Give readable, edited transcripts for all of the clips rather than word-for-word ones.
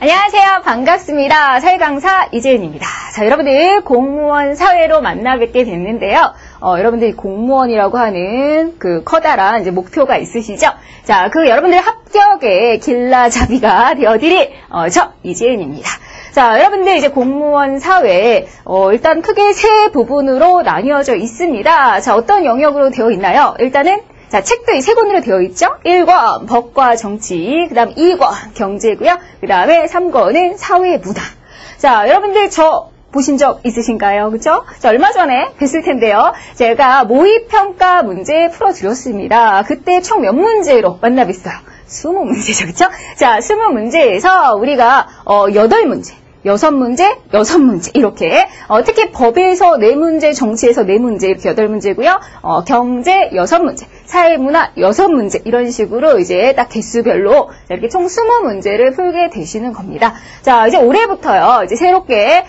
안녕하세요. 반갑습니다. 사회강사 이재은입니다. 자, 여러분들 공무원 사회로 만나 뵙게 됐는데요. 여러분들이 공무원이라고 하는 그 커다란 이제 목표가 있으시죠? 자, 그 여러분들 합격의 길라잡이가 되어드릴 저 이재은입니다. 자, 여러분들 이제 공무원 사회 일단 크게 세 부분으로 나뉘어져 있습니다. 자, 어떤 영역으로 되어 있나요? 일단은 자, 책도 이 세 권으로 되어 있죠? 1권 법과 정치, 그 다음 2권 경제고요. 그 다음에 3권은 사회문화. 자, 여러분들 저 보신 적 있으신가요? 그쵸? 자, 얼마 전에 뵀을 텐데요. 제가 모의평가 문제 풀어드렸습니다. 그때 총 몇 문제로 만나뵀어요? 20문제죠. 그쵸? 자, 20문제에서 우리가 8문제. 6문제, 6문제 이렇게 특히 법에서 4문제, 정치에서 4문제 이렇게 8문제고요. 경제 6문제, 사회문화 6문제 이런 식으로 이제 딱 개수별로 이렇게 총 20문제를 풀게 되시는 겁니다. 자, 이제 올해부터요. 이제 새롭게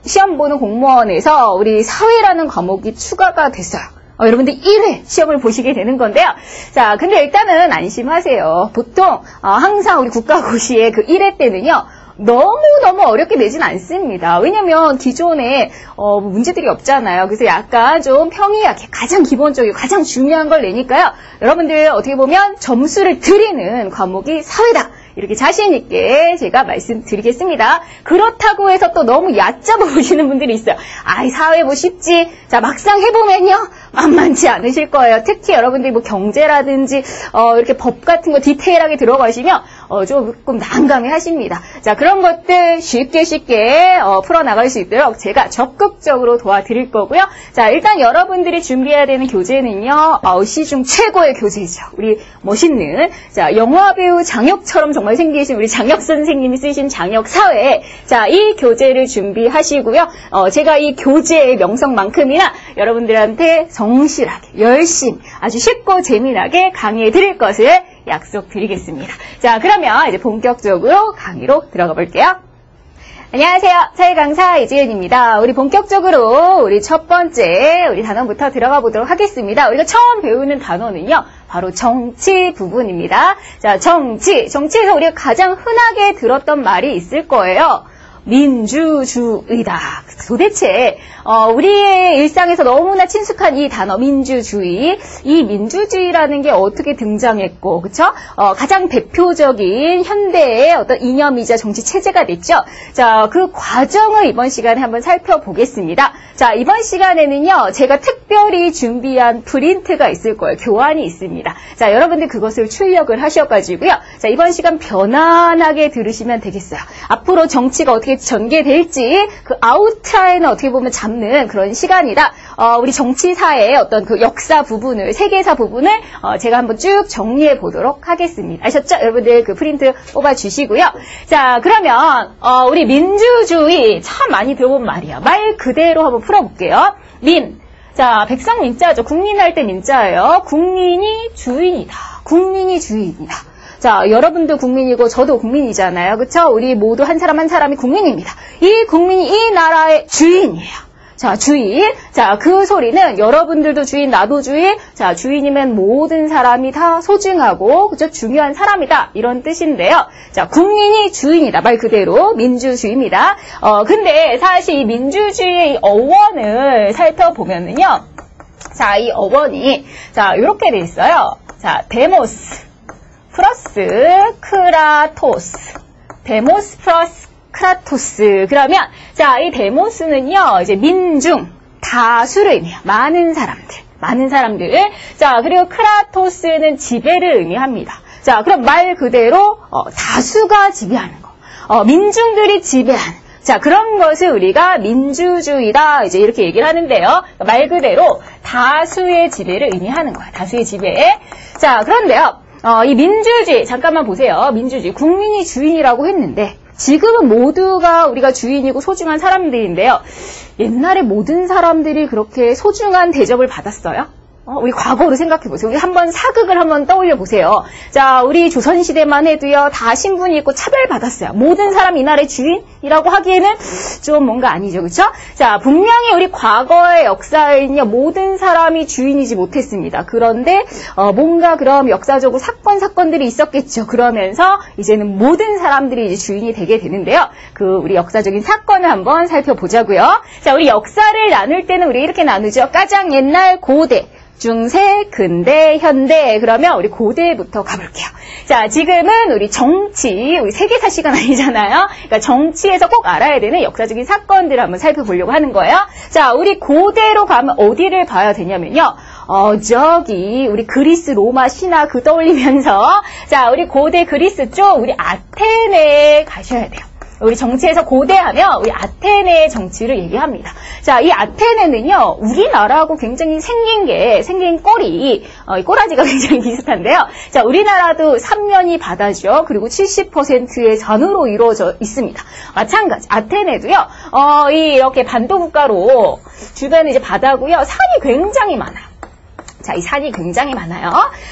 시험 보는 공무원에서 우리 사회라는 과목이 추가가 됐어요. 여러분들 1회 시험을 보시게 되는 건데요. 자, 근데 일단은 안심하세요. 보통 항상 우리 국가고시의 그 1회 때는요. 너무너무 어렵게 내진 않습니다. 왜냐면 기존에 문제들이 없잖아요. 그래서 약간 좀 평이 약해. 가장 기본적이고 가장 중요한 걸 내니까요. 여러분들 어떻게 보면 점수를 드리는 과목이 사회다. 이렇게 자신 있게 제가 말씀드리겠습니다. 그렇다고 해서 또 너무 얕잡아 보시는 분들이 있어요. 아이, 사회 뭐 쉽지. 자, 막상 해보면요. 만만치 않으실 거예요. 특히 여러분들이 뭐 경제라든지 이렇게 법 같은 거 디테일하게 들어가시면 조금 난감해 하십니다. 자, 그런 것들 쉽게 풀어나갈 수 있도록 제가 적극적으로 도와드릴 거고요. 자, 일단 여러분들이 준비해야 되는 교재는요. 시중 최고의 교재죠. 우리 멋있는 자, 영화배우 장혁처럼 정말 생기신 우리 장혁 선생님이 쓰신 장혁사회. 자, 이 교재를 준비하시고요. 제가 이 교재의 명성만큼이나 여러분들한테 성실하게, 열심히, 아주 쉽고 재미나게 강의해 드릴 것을 약속드리겠습니다. 자, 그러면 이제 본격적으로 강의로 들어가 볼게요. 안녕하세요. 사회강사 이재은입니다. 우리 본격적으로 우리 첫 번째 우리 단어부터 들어가 보도록 하겠습니다. 우리가 처음 배우는 단어는요. 바로 정치 부분입니다. 자, 정치에서 우리가 가장 흔하게 들었던 말이 있을 거예요. 민주주의다. 도대체 우리의 일상에서 너무나 친숙한 이 단어 민주주의, 이 민주주의라는 게 어떻게 등장했고, 그쵸? 가장 대표적인 현대의 어떤 이념이자 정치 체제가 됐죠. 자, 그 과정을 이번 시간에 한번 살펴보겠습니다. 자, 이번 시간에는요, 제가 특별히 준비한 프린트가 있을 거예요. 교환이 있습니다. 자, 여러분들 그것을 출력을 하셔가지고요. 자, 이번 시간 편안하게 들으시면 되겠어요. 앞으로 정치가 어떻게 전개될지 그 아웃라인을 어떻게 보면 잡는 그런 시간이라 우리 정치사의 어떤 그 역사 부분을, 세계사 부분을 제가 한번 쭉 정리해 보도록 하겠습니다. 아셨죠? 여러분들 그 프린트 뽑아주시고요. 자, 그러면 우리 민주주의 참 많이 들어본 말이야. 말 그대로 한번 풀어볼게요. 자, 백성 민자죠. 국민할 때 민자예요. 국민이 주인이다. 국민이 주인이다. 자, 여러분도 국민이고 저도 국민이잖아요. 그쵸? 우리 모두 한 사람 한 사람이 국민입니다. 이 국민이 이 나라의 주인이에요. 자, 주인. 자, 그 소리는 여러분들도 주인, 나도 주인. 자, 주인이면 모든 사람이 다 소중하고, 그죠? 중요한 사람이다. 이런 뜻인데요. 자, 국민이 주인이다. 말 그대로 민주주의입니다. 근데 사실 이 민주주의의 이 어원을 살펴보면은요. 자, 이 어원이, 자, 요렇게 돼 있어요. 자, 데모스. 플러스 크라토스. 데모스 플러스 크라토스. 그러면 자, 이 데모스는요. 이제 민중, 다수를 의미해요. 많은 사람들. 자, 그리고 크라토스는 지배를 의미합니다. 자, 그럼 말 그대로 다수가 지배하는 거. 민중들이 지배하는. 자, 그런 것을 우리가 민주주의다. 이제 이렇게 얘기를 하는데요. 말 그대로 다수의 지배를 의미하는 거야. 다수의 지배. 자, 그런데요. 이 민주주의, 잠깐만 보세요. 민주주의, 국민이 주인이라고 했는데, 지금은 모두가 우리가 주인이고 소중한 사람들인데요. 옛날에 모든 사람들이 그렇게 소중한 대접을 받았어요? 우리 과거로 생각해보세요. 우리 한번 사극을 한번 떠올려보세요. 자, 우리 조선시대만 해도요, 다 신분이 있고 차별받았어요. 모든 사람 이 나라의 주인이라고 하기에는 좀 뭔가 아니죠. 그쵸? 자, 분명히 우리 과거의 역사에는요, 모든 사람이 주인이지 못했습니다. 그런데, 뭔가 그럼 역사적으로 사건들이 있었겠죠. 그러면서 이제는 모든 사람들이 이제 주인이 되게 되는데요. 우리 역사적인 사건을 한번 살펴보자고요. 자, 우리 역사를 나눌 때는 우리 이렇게 나누죠. 가장 옛날 고대. 중세, 근대, 현대. 그러면 우리 고대부터 가볼게요. 자, 지금은 우리 정치, 우리 세계사 시간 아니잖아요. 그러니까 정치에서 꼭 알아야 되는 역사적인 사건들을 한번 살펴보려고 하는 거예요. 자, 우리 고대로 가면 어디를 봐야 되냐면요. 저기 우리 그리스 로마 신화 떠올리면서 자, 우리 고대 그리스 쪽 우리 아테네에 가셔야 돼요. 우리 정치에서 고대하면 우리 아테네의 정치를 얘기합니다. 자, 이 아테네는요, 우리나라하고 굉장히 생긴 꼴이, 이 꼬라지가 굉장히 비슷한데요. 자, 우리나라도 3면이 바다죠. 그리고 70%의 산으로 이루어져 있습니다. 마찬가지, 아테네도요, 이렇게 반도국가로 주변에 이제 바다고요, 산이 굉장히 많아요. 자, 이 산이 굉장히 많아요.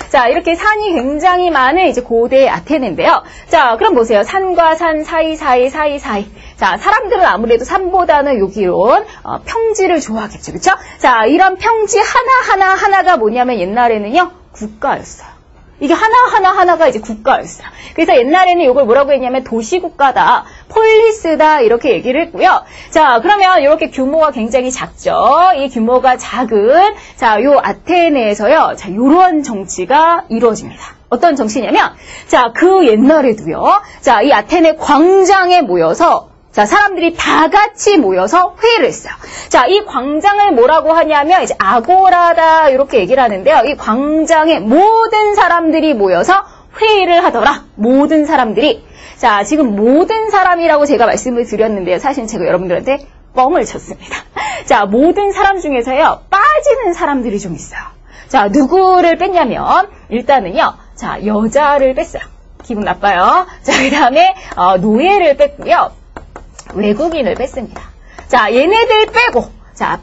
자, 이렇게 산이 굉장히 많은 이제 고대 아테네인데요. 자, 그럼 보세요. 산과 산 사이사이. 자, 사람들은 아무래도 산보다는 여기론 평지를 좋아하겠죠. 그쵸? 자, 이런 평지 하나가 뭐냐면 옛날에는요, 국가였어요. 이게 하나가 이제 국가였어요. 그래서 옛날에는 이걸 뭐라고 했냐면 도시국가다, 폴리스다 이렇게 얘기를 했고요. 자, 그러면 이렇게 규모가 굉장히 작죠. 이 규모가 작은 자, 요 아테네에서요. 자, 요런 정치가 이루어집니다. 어떤 정치냐면 자, 그 옛날에도요. 자, 이 아테네 광장에 모여서 자, 사람들이 다 같이 모여서 회의를 했어요. 자, 이 광장을 뭐라고 하냐면 이제 아고라다 이렇게 얘기를 하는데요. 이 광장에 모든 사람들이 모여서 회의를 하더라. 모든 사람들이. 자, 지금 모든 사람이라고 제가 말씀을 드렸는데요. 사실 제가 여러분들한테 뻥을 쳤습니다. 자, 모든 사람 중에서요. 빠지는 사람들이 좀 있어요. 자, 누구를 뺐냐면 일단은요. 자, 여자를 뺐어요. 기분 나빠요. 자, 그다음에 노예를 뺐고요. 외국인을 뺐습니다. 자, 얘네들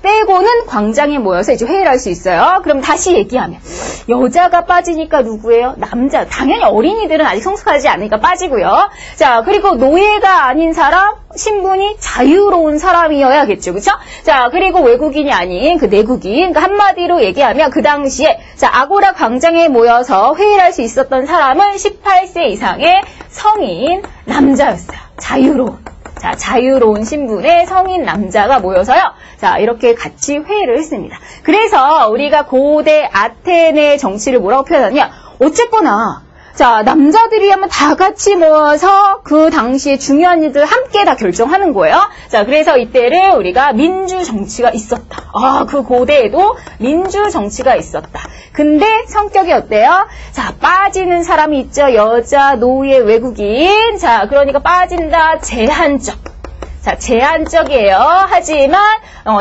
빼고는 광장에 모여서 이제 회의를 할 수 있어요. 그럼 다시 얘기하면 여자가 빠지니까 누구예요? 남자. 당연히 어린이들은 아직 성숙하지 않으니까 빠지고요. 자, 그리고 노예가 아닌 사람, 신분이 자유로운 사람이어야겠죠. 그쵸? 자, 그리고 외국인이 아닌 그 내국인. 그러니까 한마디로 얘기하면 그 당시에 자, 아고라 광장에 모여서 회의를 할 수 있었던 사람은 18세 이상의 성인 남자였어요. 자, 자유로운 신분의 성인 남자가 모여서요. 자, 이렇게 같이 회의를 했습니다. 그래서 우리가 고대 아테네 정치를 뭐라고 표현하냐? 어쨌거나, 자, 남자들이 하면 다 같이 모여서 그 당시에 중요한 일들 함께 다 결정하는 거예요. 자, 그래서 이때를 우리가 민주 정치가 있었다. 그 고대에도 민주 정치가 있었다. 근데 성격이 어때요? 자, 빠지는 사람이 있죠. 여자, 노예, 외국인. 자, 그러니까 빠진다. 제한적. 자, 제한적이에요. 하지만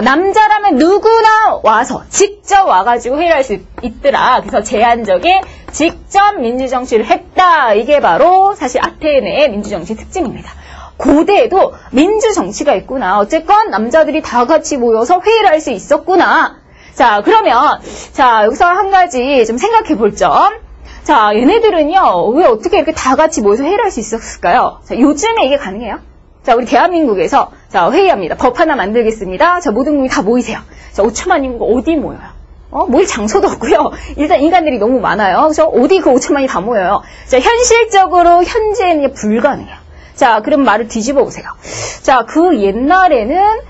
남자라면 누구나 와서 직접 와가지고 회의할 수 있더라. 그래서 제한적인 직접 민주정치를 했다. 이게 바로 사실 아테네의 민주정치 특징입니다. 고대에도 민주정치가 있구나. 어쨌건 남자들이 다 같이 모여서 회의를 할 수 있었구나. 자, 그러면 자, 여기서 한 가지 좀 생각해 볼 점. 자, 얘네들은요. 왜 어떻게 이렇게 다 같이 모여서 회의를 할 수 있었을까요? 자, 요즘에 이게 가능해요? 자, 우리 대한민국에서 자, 회의합니다. 법 하나 만들겠습니다. 자, 모든 국민이 다 모이세요. 자, 5천만 인구가 어디 모여요? 모일 장소도 없고요. 일단 인간들이 너무 많아요. 그래서 어디 그 5천만이 다 모여요. 자, 현실적으로 현재는 불가능해요. 자, 그럼 말을 뒤집어 보세요. 자, 그 옛날에는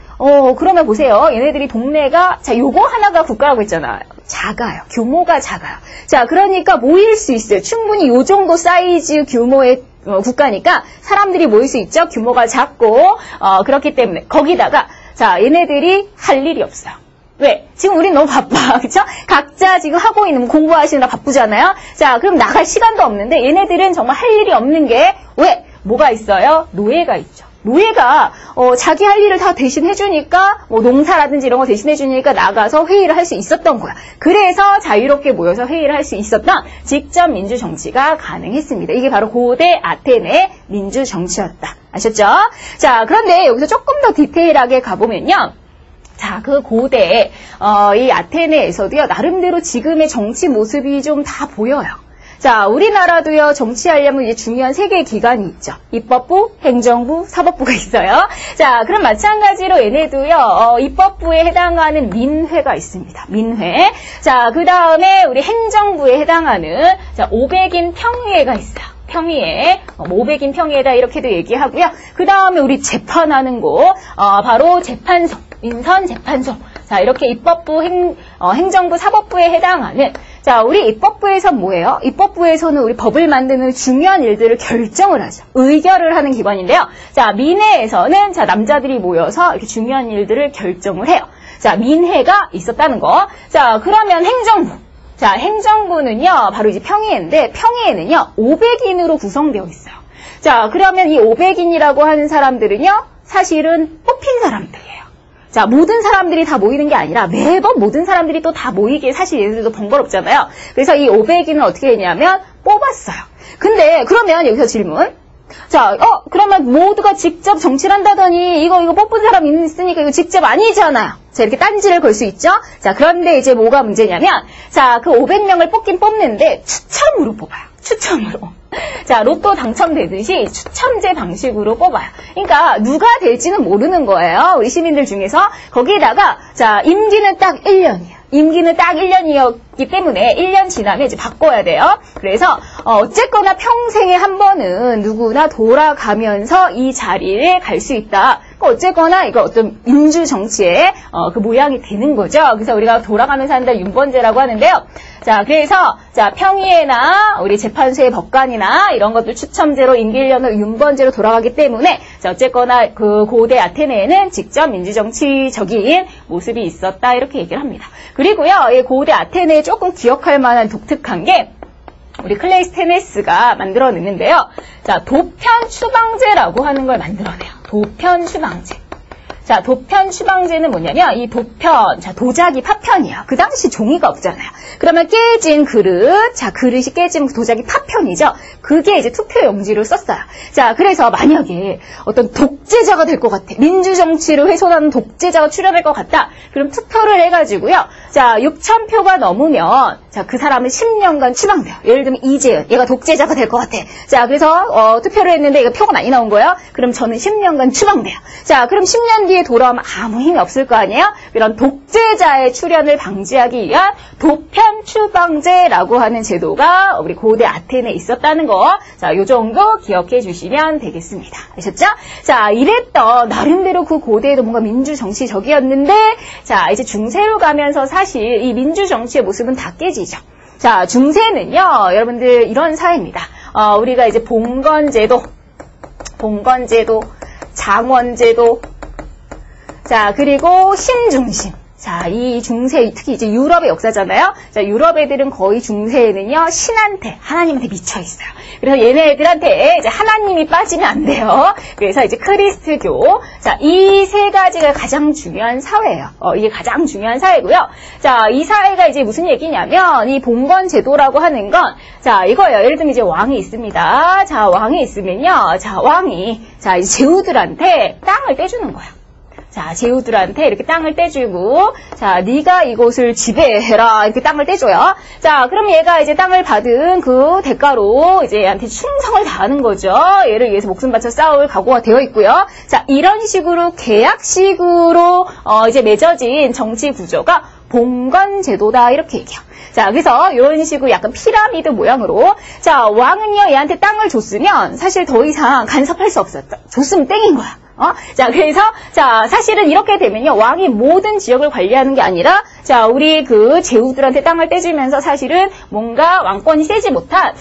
그러면 보세요. 얘네들이 동네가 자, 요거 하나가 국가라고 했잖아요. 작아요. 규모가 작아요. 자, 그러니까 모일 수 있어요. 충분히 요 정도 사이즈 규모의 국가니까 사람들이 모일 수 있죠. 규모가 작고 그렇기 때문에 거기다가 자, 얘네들이 할 일이 없어요. 왜? 지금 우린 너무 바빠. 그쵸? 각자 지금 하고 있는 공부하시느라 바쁘잖아요. 자, 그럼 나갈 시간도 없는데 얘네들은 정말 할 일이 없는 게 왜? 뭐가 있어요? 노예가 있죠. 노예가 자기 할 일을 다 대신 해주니까 뭐 농사라든지 이런 거 대신 해주니까 나가서 회의를 할 수 있었던 거야. 그래서 자유롭게 모여서 회의를 할 수 있었던 직접 민주정치가 가능했습니다. 이게 바로 고대 아테네의 민주정치였다. 아셨죠? 자, 그런데 여기서 조금 더 디테일하게 가보면요. 자, 그 고대, 이 아테네에서도요, 나름대로 지금의 정치 모습이 좀 다 보여요. 자, 우리나라도요, 정치하려면 이제 중요한 세 개의 기관이 있죠. 입법부, 행정부, 사법부가 있어요. 자, 그럼 마찬가지로 얘네도요, 입법부에 해당하는 민회가 있습니다. 민회. 자, 그 다음에 우리 행정부에 해당하는, 자, 500인 평의회가 있어요. 평의회, 500인 평의회다 이렇게도 얘기하고요. 그 다음에 우리 재판하는 곳, 바로 재판소, 민선재판소. 자, 이렇게 입법부, 행정부, 사법부에 해당하는, 자, 우리 입법부에서 뭐예요? 입법부에서는 우리 법을 만드는 중요한 일들을 결정을 하죠. 의결을 하는 기관인데요. 자, 민회에서는, 자, 남자들이 모여서 이렇게 중요한 일들을 결정을 해요. 자, 민회가 있었다는 거. 자, 그러면 행정부. 자, 행정부는요, 바로 이제 평의회인데, 평의회는요, 500인으로 구성되어 있어요. 자, 그러면 이 500인이라고 하는 사람들은요, 사실은 뽑힌 사람들이에요. 자, 모든 사람들이 다 모이는 게 아니라 매번 모든 사람들이 또 다 모이기에 사실 얘네들도 번거롭잖아요. 그래서 이 500인은 어떻게 했냐면 뽑았어요. 근데 그러면 여기서 질문. 자, 그러면 모두가 직접 정치를 한다더니 이거 뽑은 사람이 있으니까 이거 직접 아니잖아요. 자, 이렇게 딴지를 걸 수 있죠? 자, 그런데 이제 뭐가 문제냐면, 자, 그 500명을 뽑긴 뽑는데 추첨으로 뽑아요. 추첨으로. 자, 로또 당첨되듯이 추첨제 방식으로 뽑아요. 그러니까 누가 될지는 모르는 거예요. 우리 시민들 중에서. 거기에다가, 자, 임기는 딱 1년이에요. 임기는 딱 1년이었기 때문에 1년 지나면 이제 바꿔야 돼요. 그래서 어쨌거나 평생에 한 번은 누구나 돌아가면서 이 자리에 갈 수 있다. 어쨌거나 이거 어떤 민주 정치의 그 모양이 되는 거죠. 그래서 우리가 돌아가면서 한다 윤번제라고 하는데요. 자, 그래서 자, 평의회나 우리 재판소의 법관이나 이런 것들 추첨제로 임기 1년을 윤번제로 돌아가기 때문에 자, 어쨌거나 그 고대 아테네에는 직접 민주정치적인 모습이 있었다 이렇게 얘기를 합니다. 그리고요, 이 고대 아테네에 조금 기억할 만한 독특한 게 우리 클레이스테네스가 만들어냈는데요. 자, 도편 추방제라고 하는 걸 만들어내요. 도편 추방제. 자, 도편 추방제는 뭐냐면 이 도편, 자, 도자기 파편이야. 그 당시 종이가 없잖아요. 그러면 깨진 그릇, 자, 그릇이 깨진 도자기 파편이죠. 그게 이제 투표 용지를 썼어요. 자, 그래서 만약에 어떤 독재자가 될 것 같아. 민주정치를 훼손하는 독재자가 출연할 것 같다. 그럼 투표를 해가지고요. 자, 6,000표가 넘으면 자, 그 사람은 10년간 추방돼요. 예를 들면 이재현, 얘가 독재자가 될 것 같아. 자, 그래서 투표를 했는데 이거 표가 많이 나온 거예요. 그럼 저는 10년간 추방돼요. 자, 그럼 10년 뒤에 돌아오면 아무 힘이 없을 거 아니에요? 이런 독재자의 출연을 방지하기 위한 도편 추방제라고 하는 제도가 우리 고대 아테네에 있었다는 거. 자, 요 정도 기억해 주시면 되겠습니다. 아셨죠? 자, 이랬던 나름대로 그 고대에도 뭔가 민주정치적이었는데 자, 이제 중세로 가면서 사실 이 민주정치의 모습은 다 깨지죠. 자, 중세는요, 여러분들 이런 사회입니다. 우리가 이제 봉건제도, 장원제도, 자, 그리고 신중심. 자, 이 중세, 특히 이제 유럽의 역사잖아요. 자, 유럽 애들은 거의 중세에는요, 신한테, 하나님한테 미쳐있어요. 그래서 얘네들한테 이제 하나님이 빠지면 안 돼요. 그래서 이제 크리스트교. 자, 이 세 가지가 가장 중요한 사회예요. 이게 가장 중요한 사회고요. 자, 이 사회가 이제 무슨 얘기냐면, 이 봉건제도라고 하는 건, 자, 이거예요. 예를 들면 이제 왕이 있습니다. 자, 왕이 있으면요. 자, 왕이, 자, 이제 제후들한테 땅을 떼주는 거예요. 자, 제후들한테 이렇게 땅을 떼주고, 자, 네가 이곳을 지배해라. 이렇게 땅을 떼줘요. 자, 그럼 얘가 이제 땅을 받은 그 대가로 이제 얘한테 충성을 다하는 거죠. 얘를 위해서 목숨 바쳐 싸울 각오가 되어 있고요. 자, 이런 식으로 계약식으로 이제 맺어진 정치 구조가 봉건제도다. 이렇게 얘기해요. 자, 그래서 이런 식으로 약간 피라미드 모양으로. 자, 왕은요, 얘한테 땅을 줬으면 사실 더 이상 간섭할 수 없었다. 줬으면 땡인 거야. 자, 그래서, 자, 사실은 이렇게 되면요, 왕이 모든 지역을 관리하는 게 아니라, 자, 우리 그 제후들한테 땅을 떼주면서 사실은 뭔가 왕권이 세지 못한,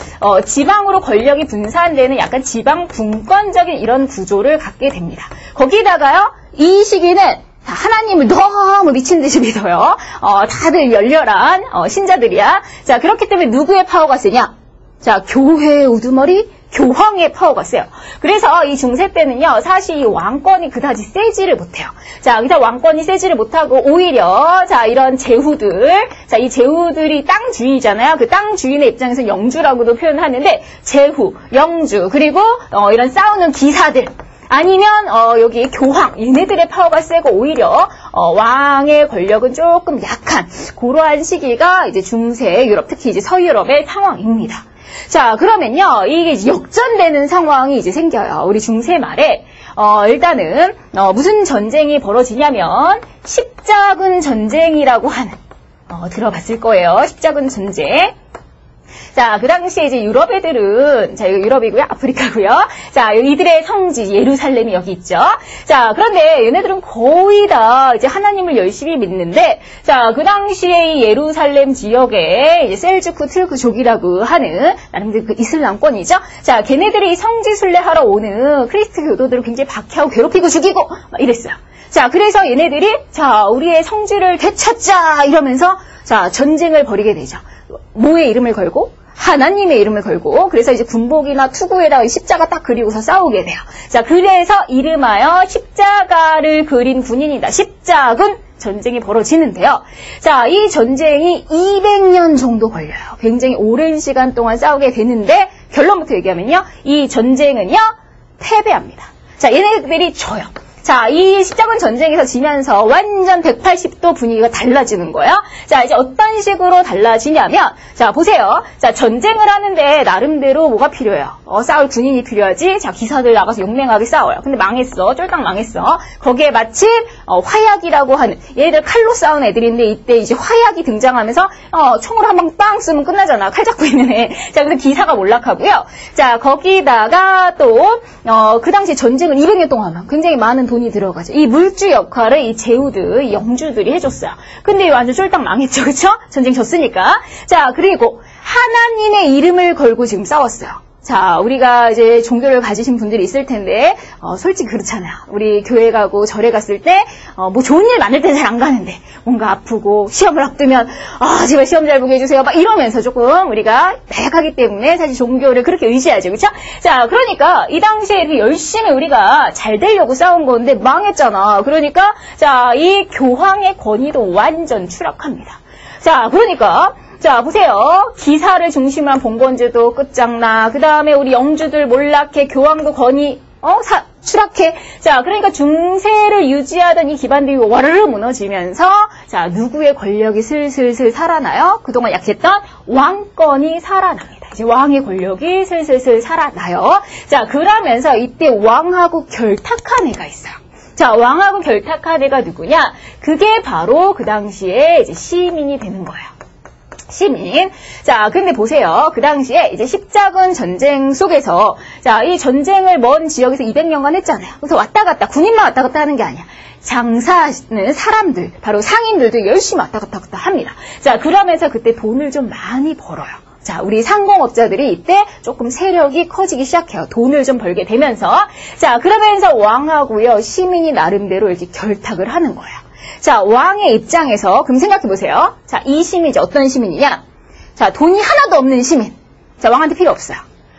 지방으로 권력이 분산되는 약간 지방 분권적인 이런 구조를 갖게 됩니다. 거기다가요, 이 시기는 하나님을 너무 미친 듯이 믿어요. 다들 열렬한, 신자들이야. 자, 그렇기 때문에 누구의 파워가 세냐? 자, 교회의 우두머리? 교황의 파워가 세요. 그래서 이 중세 때는요, 사실 이 왕권이 그다지 세지를 못해요. 자, 그래서 왕권이 세지를 못하고 오히려 자, 이런 제후들, 자, 이 제후들이 땅 주인이잖아요. 그 땅 주인의 입장에서 영주라고도 표현하는데 제후, 영주, 그리고 이런 싸우는 기사들. 아니면 여기 교황 얘네들의 파워가 세고 오히려 왕의 권력은 조금 약한 그러한 시기가 이제 중세 유럽 특히 이제 서유럽의 상황입니다. 자, 그러면요 이게 역전되는 상황이 이제 생겨요. 우리 중세 말에 일단은 무슨 전쟁이 벌어지냐면 십자군 전쟁이라고 하는 들어봤을 거예요. 십자군 전쟁. 자, 그 당시에 이제 유럽 애들은, 자, 이거 유럽이고요, 아프리카고요. 자, 이들의 성지, 예루살렘이 여기 있죠. 자, 그런데 얘네들은 거의 다 이제 하나님을 열심히 믿는데, 자, 그 당시에 이 예루살렘 지역에 이제 셀주크 틀크족이라고 하는, 나름대로 그 이슬람권이죠. 자, 걔네들이 이 성지 순례하러 오는 크리스트 교도들을 굉장히 박해하고 괴롭히고 죽이고, 막 이랬어요. 자, 그래서 얘네들이, 자, 우리의 성지를 되찾자! 이러면서, 자, 전쟁을 벌이게 되죠. 뭐의 이름을 걸고? 하나님의 이름을 걸고, 그래서 이제 군복이나 투구에다가 십자가 딱 그리고서 싸우게 돼요. 자, 그래서 이름하여 십자가를 그린 군인이다. 십자군 전쟁이 벌어지는데요. 자, 이 전쟁이 200년 정도 걸려요. 굉장히 오랜 시간 동안 싸우게 되는데, 결론부터 얘기하면요. 이 전쟁은요, 패배합니다. 자, 얘네들이 져요. 자, 이 십자군 전쟁에서 지면서 완전 180도 분위기가 달라지는 거예요. 자, 이제 어떤 식으로 달라지냐면, 자, 보세요. 자, 전쟁을 하는데 나름대로 뭐가 필요해요? 싸울 군인이 필요하지. 자, 기사들 나가서 용맹하게 싸워요. 근데 망했어. 쫄딱 망했어. 거기에 마침 화약이라고 하는, 얘들 칼로 싸우는 애들인데 이때 이제 화약이 등장하면서 총으로 한 방 빵 쏘면 끝나잖아. 칼 잡고 있는 애. 자, 근데 기사가 몰락하고요. 자, 거기다가 또 그 당시 전쟁을 200년 동안 하면 굉장히 많은 돈이 들어가죠. 이 물주 역할을 이 제후드, 이 영주들이 해줬어요. 근데 완전 쫄딱 망했죠. 그쵸? 전쟁 졌으니까. 자, 그리고 하나님의 이름을 걸고 지금 싸웠어요. 자, 우리가 이제 종교를 가지신 분들이 있을 텐데, 솔직히 그렇잖아요. 우리 교회 가고 절에 갔을 때, 뭐 좋은 일 많을 때 잘 안 가는데, 뭔가 아프고, 시험을 앞두면, 제발 시험 잘 보게 해주세요. 막 이러면서 조금 우리가 나약하기 때문에 사실 종교를 그렇게 의지하죠. 그쵸? 자, 그러니까 이 당시에 이렇게 열심히 우리가 잘 되려고 싸운 건데 망했잖아. 그러니까, 자, 이 교황의 권위도 완전 추락합니다. 자, 그러니까, 자, 보세요. 기사를 중심으로 한 봉건제도 끝장나. 그 다음에 우리 영주들 몰락해. 교황도 권위, 추락해. 자, 그러니까 중세를 유지하던 이 기반들이 와르르 무너지면서, 자, 누구의 권력이 슬슬슬 살아나요? 그동안 약했던 왕권이 살아납니다. 이제 왕의 권력이 슬슬슬 살아나요. 자, 그러면서 이때 왕하고 결탁한 애가 있어요. 자, 왕하고 결탁한 애가 누구냐? 그게 바로 그 당시에 이제 시민이 되는 거예요. 시민. 자, 근데 보세요. 그 당시에 이제 십자군 전쟁 속에서, 자, 이 전쟁을 먼 지역에서 200년간 했잖아요. 그래서 왔다 갔다, 군인만 왔다 갔다 하는 게 아니야. 장사하는 사람들, 바로 상인들도 열심히 왔다 갔다 합니다. 자, 그러면서 그때 돈을 좀 많이 벌어요. 자, 우리 상공업자들이 이때 조금 세력이 커지기 시작해요. 돈을 좀 벌게 되면서. 자, 그러면서 왕하고요, 시민이 나름대로 이렇게 결탁을 하는 거예요. 자, 왕의 입장에서 그럼 생각해보세요. 자, 이 시민이 이제 어떤 시민이냐? 자, 돈이 하나도 없는 시민. 자, 왕한테 필요 없어요.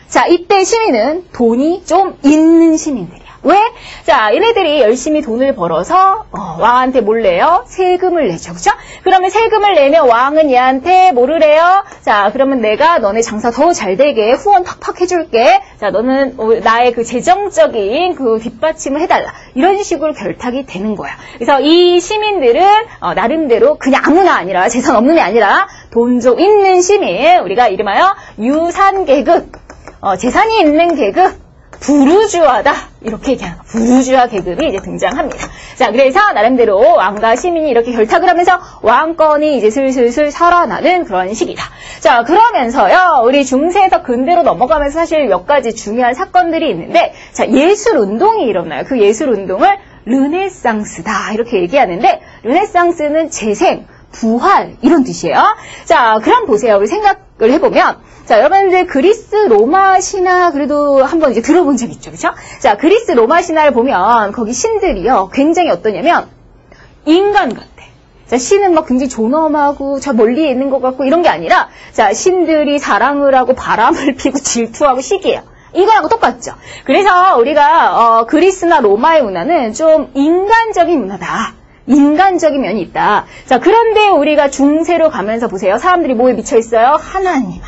자, 이때 시민은 돈이 좀 있는 시민들이야. 왜? 자, 얘네들이 열심히 돈을 벌어서 왕한테 몰래요? 세금을 내죠. 그쵸? 그러면 세금을 내면 왕은 얘한테 뭐를 해요? 자, 그러면 내가 너네 장사 더 잘 되게 후원 팍팍 해줄게. 자, 너는 나의 그 재정적인 그 뒷받침을 해달라. 이런 식으로 결탁이 되는 거야. 그래서 이 시민들은 나름대로 그냥 아무나 아니라 재산 없는 애 아니라 돈 좀 있는 시민. 우리가 이름하여 유산계급, 재산이 있는 계급. 부르주아다. 이렇게 얘기하는 부르주아 계급이 이제 등장합니다. 자, 그래서 나름대로 왕과 시민이 이렇게 결탁을 하면서 왕권이 이제 슬슬슬 살아나는 그런 시기다. 자, 그러면서요, 우리 중세에서 근대로 넘어가면서 사실 몇 가지 중요한 사건들이 있는데, 자, 예술 운동이 일어나요. 그 예술 운동을 르네상스다. 이렇게 얘기하는데, 르네상스는 재생, 부활, 이런 뜻이에요. 자, 그럼 보세요. 우리 생각을 해보면, 자, 여러분들 그리스 로마 신화 그래도 한번 이제 들어본 적 있죠. 그쵸? 자, 그리스 로마 신화를 보면 거기 신들이요. 굉장히 어떠냐면 인간 같아. 자, 신은 막 굉장히 존엄하고 저 멀리에 있는 것 같고 이런 게 아니라 자, 신들이 사랑을 하고 바람을 피고 질투하고 시기해요. 이거하고 똑같죠. 그래서 우리가 그리스나 로마의 문화는 좀 인간적인 문화다. 인간적인 면이 있다. 자, 그런데 우리가 중세로 가면서 보세요. 사람들이 뭐에 미쳐 있어요? 하나님.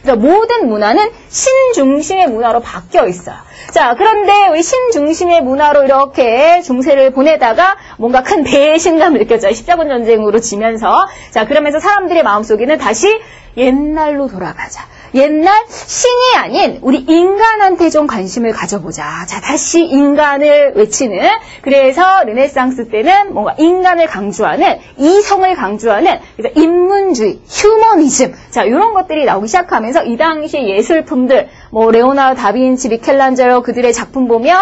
그래서 모든 문화는 신 중심의 문화로 바뀌어 있어요. 자, 그런데 우리 신 중심의 문화로 이렇게 중세를 보내다가 뭔가 큰 배신감을 느꼈죠. 십자군 전쟁으로 지면서. 자, 그러면서 사람들의 마음속에는 다시 옛날로 돌아가자. 옛날 신이 아닌 우리 인간한테 좀 관심을 가져보자. 자, 다시 인간을 외치는, 그래서 르네상스 때는 뭔가 인간을 강조하는, 이성을 강조하는, 그래서 인문주의, 휴머니즘, 자, 이런 것들이 나오기 시작하면서 이 당시 예술품들, 뭐 레오나르도 다빈치, 미켈란젤로 그들의 작품 보면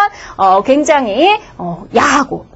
굉장히 야하고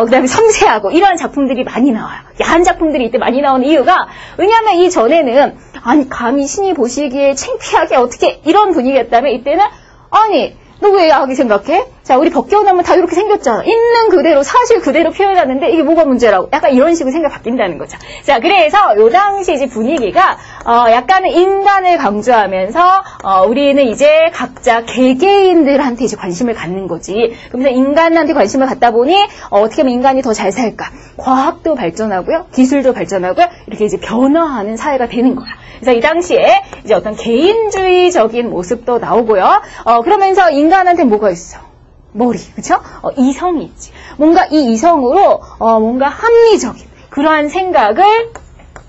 그다음에 섬세하고 이런 작품들이 많이 나와요. 야한 작품들이 이때 많이 나오는 이유가, 왜냐하면 이전에는 아니 감히 신이 보시기에 창피하게 어떻게 이런 분위기였다면, 이때는 아니 너 왜 야하게 생각해? 자, 우리 벗겨놓으면 다 이렇게 생겼잖아. 있는 그대로, 사실 그대로 표현하는데 이게 뭐가 문제라고? 약간 이런 식으로 생각 바뀐다는 거죠. 자, 그래서 요 당시 이제 분위기가 약간은 인간을 강조하면서 우리는 이제 각자 개개인들한테 이제 관심을 갖는 거지. 그러면서 인간한테 관심을 갖다 보니 어떻게 하면 인간이 더 잘 살까? 과학도 발전하고요, 기술도 발전하고요, 이렇게 이제 변화하는 사회가 되는 거야. 그래서 이 당시에 이제 어떤 개인주의적인 모습도 나오고요. 그러면서 인간한테 뭐가 있어? 머리, 그쵸? 이성이 있지. 뭔가 이 이성으로 뭔가 합리적인 그러한 생각을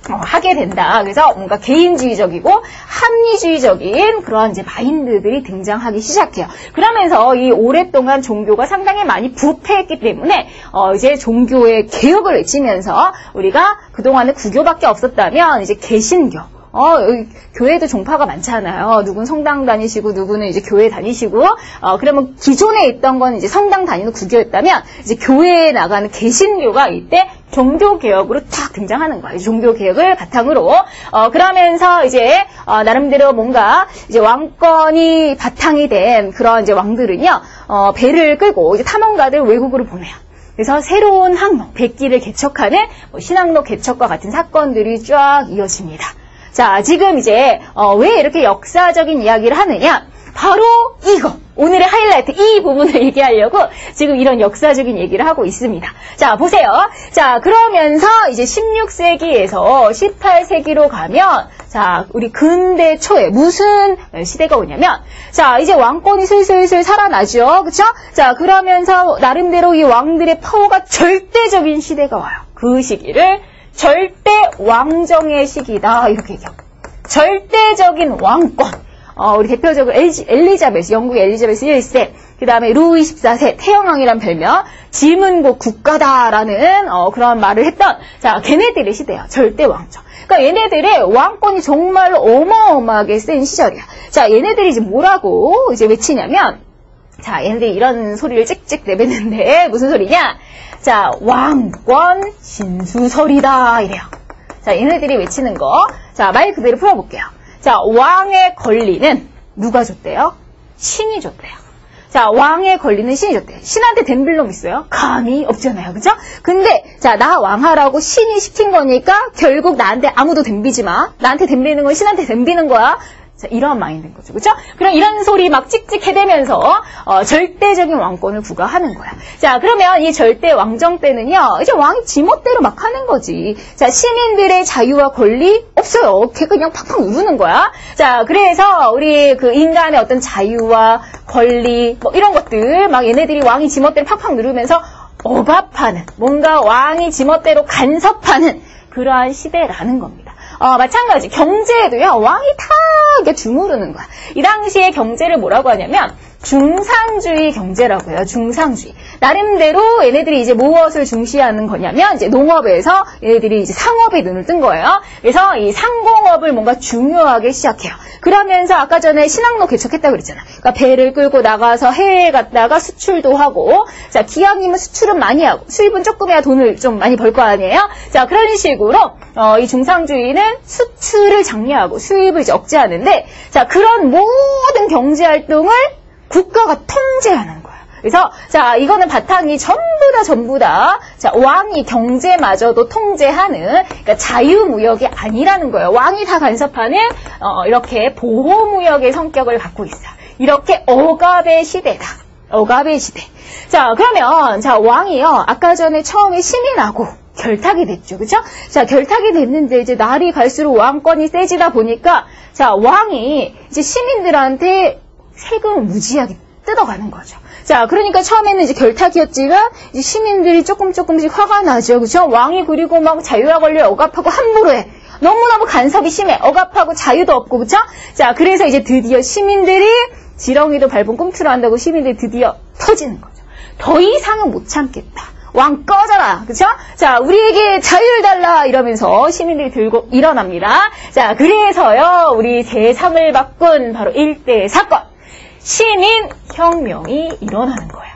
하게 된다. 그래서 뭔가 개인주의적이고 합리주의적인 그러한 이제 마인드들이 등장하기 시작해요. 그러면서 이 오랫동안 종교가 상당히 많이 부패했기 때문에 이제 종교의 개혁을 외치면서, 우리가 그동안은 구교밖에 없었다면 이제 개신교, 여기 교회도 종파가 많잖아요. 누군 성당 다니시고 누구는 이제 교회 다니시고, 그러면 기존에 있던 건 이제 성당 다니는 구교였다면, 이제 교회에 나가는 개신교가 이때 종교개혁으로 딱 등장하는 거예요. 종교개혁을 바탕으로. 그러면서 이제, 나름대로 뭔가 이제 왕권이 바탕이 된 그런 이제 왕들은요, 배를 끌고 이제 탐험가들 외국으로 보내요. 그래서 새로운 항로, 백기를 개척하는 신항로 개척과 같은 사건들이 쫙 이어집니다. 자, 지금 이제 왜 이렇게 역사적인 이야기를 하느냐? 바로 이거, 오늘의 하이라이트, 이 부분을 얘기하려고 지금 이런 역사적인 얘기를 하고 있습니다. 자, 보세요. 자, 그러면서 이제 16세기에서 18세기로 가면, 자, 우리 근대 초에 무슨 시대가 오냐면, 자, 이제 왕권이 슬슬슬 살아나죠. 그쵸? 자, 그러면서 나름대로 이 왕들의 파워가 절대적인 시대가 와요. 그 시기를 절대 왕정의 시기다, 이렇게 얘기하고. 절대적인 왕권. 우리 대표적으로 엘리자베스, 영국의 엘리자베스 1세, 그 다음에 루이 14세, 태영왕이란 별명, 지문국 국가다라는 그런 말을 했던, 자, 걔네들의 시대예요. 절대 왕정. 그러니까 얘네들의 왕권이 정말로 어마어마하게 센 시절이야. 자, 얘네들이 이제 뭐라고 이제 외치냐면, 자, 얘네들이 이런 소리를 찍찍 내뱉는데 무슨 소리냐? 자, 왕권 신수설이다, 이래요. 자, 얘네들이 외치는 거, 자, 말 그대로 풀어볼게요. 자, 왕의 권리는 누가 줬대요? 신이 줬대요. 자, 왕의 권리는 신이 줬대요. 신한테 덤빌 놈 있어요? 감이 없잖아요. 그죠? 근데, 자, 나 왕하라고 신이 시킨 거니까 결국 나한테 아무도 덤비지 마. 나한테 덤비는 건 신한테 덤비는 거야. 자, 이런 마인드인 거죠. 그쵸? 그럼 이런 소리 막 찍찍 해대면서, 절대적인 왕권을 부과하는 거야. 자, 그러면 이 절대 왕정 때는요, 이제 왕이 지멋대로 막 하는 거지. 자, 시민들의 자유와 권리 없어요. 걔 그냥 팍팍 누르는 거야. 자, 그래서 우리 그 인간의 어떤 자유와 권리, 뭐 이런 것들, 막 얘네들이 왕이 지멋대로 팍팍 누르면서 억압하는, 뭔가 왕이 지멋대로 간섭하는 그러한 시대라는 겁니다. 마찬가지 경제에도요, 왕이 다 이렇게 주무르는 거야. 이 당시에 경제를 뭐라고 하냐면 중상주의 경제라고 해요. 중상주의. 나름대로 얘네들이 이제 무엇을 중시하는 거냐면, 이제 농업에서 얘네들이 이제 상업에 눈을 뜬 거예요. 그래서 이 상공업을 뭔가 중요하게 시작해요. 그러면서 아까 전에 신항로 개척했다고 그랬잖아. 그러니까 배를 끌고 나가서 해외에 갔다가 수출도 하고, 자, 기왕이면 수출은 많이 하고, 수입은 조금 해야 돈을 좀 많이 벌 거 아니에요? 자, 그런 식으로, 이 중상주의는 수출을 장려하고 수입을 이제 억제하는데, 자, 그런 모든 경제 활동을 국가가 통제하는 거야. 그래서, 자, 이거는 바탕이 전부 다, 자, 왕이 경제마저도 통제하는, 그러니까 자유무역이 아니라는 거예요. 왕이 다 간섭하는, 이렇게 보호무역의 성격을 갖고 있어요. 이렇게 억압의 시대다. 억압의 시대. 자, 그러면, 자, 왕이요. 아까 전에 처음에 신이 나고, 결탁이 됐죠. 그쵸? 자, 결탁이 됐는데, 이제 날이 갈수록 왕권이 세지다 보니까, 자, 왕이 이제 시민들한테 세금을 무지하게 뜯어가는 거죠. 자, 그러니까 처음에는 이제 결탁이었지만, 이제 시민들이 조금씩 화가 나죠. 그쵸? 왕이 그리고 막 자유와 권리를 억압하고 함부로 해. 너무너무 간섭이 심해. 억압하고 자유도 없고, 그쵸? 자, 그래서 이제 드디어 시민들이 지렁이도 밟은 꿈틀을 한다고 시민들이 드디어 터지는 거죠. 더 이상은 못 참겠다. 왕 꺼져라. 그쵸? 자, 우리에게 자유를 달라. 이러면서 시민들이 들고 일어납니다. 자, 그래서요, 우리 세상을 바꾼 바로 일대 사건. 시민혁명이 일어나는 거예요.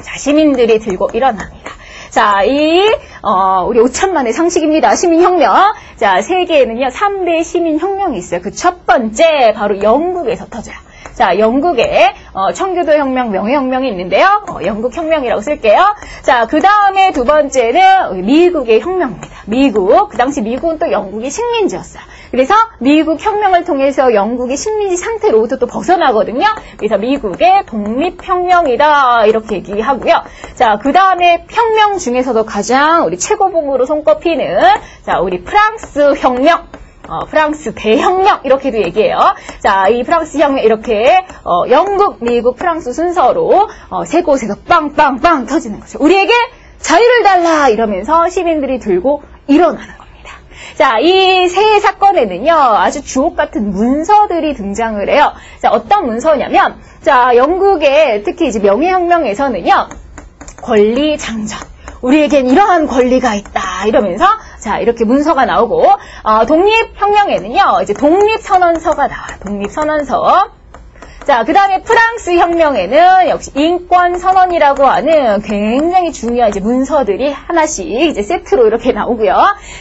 자, 시민들이 들고 일어납니다. 자, 우리 5천만의 상식입니다. 시민혁명. 자, 세계에는요, 3대 시민혁명이 있어요. 그 첫 번째, 바로 영국에서 터져요. 자, 영국에 청교도 혁명, 명예혁명이 있는데요. 영국 혁명이라고 쓸게요. 자, 그 다음에 두 번째는 미국의 혁명입니다. 미국. 그 당시 미국은 또 영국이 식민지였어요. 그래서 미국 혁명을 통해서 영국이 식민지 상태로부터 또 벗어나거든요. 그래서 미국의 독립혁명이다. 이렇게 얘기하고요. 자, 그 다음에 혁명 중에서도 가장 우리 최고봉으로 손꼽히는 자, 우리 프랑스 혁명. 프랑스 대혁명 이렇게도 얘기해요. 자, 이 프랑스 혁명 이렇게 영국, 미국, 프랑스 순서로 세 곳에서 빵빵빵 터지는 거죠. 우리에게 자유를 달라 이러면서 시민들이 들고 일어나는 겁니다. 자, 이 세 사건에는요 아주 주옥 같은 문서들이 등장을 해요. 자, 어떤 문서냐면 자, 영국의 특히 이제 명예혁명에서는요 권리 장전. 우리에겐 이러한 권리가 있다 이러면서 자, 이렇게 문서가 나오고 독립혁명에는요 이제 독립선언서가 나와요. 독립선언서. 자, 그 다음에 프랑스 혁명에는 역시 인권선언이라고 하는 굉장히 중요한 이제 문서들이 하나씩 이제 세트로 이렇게 나오고요.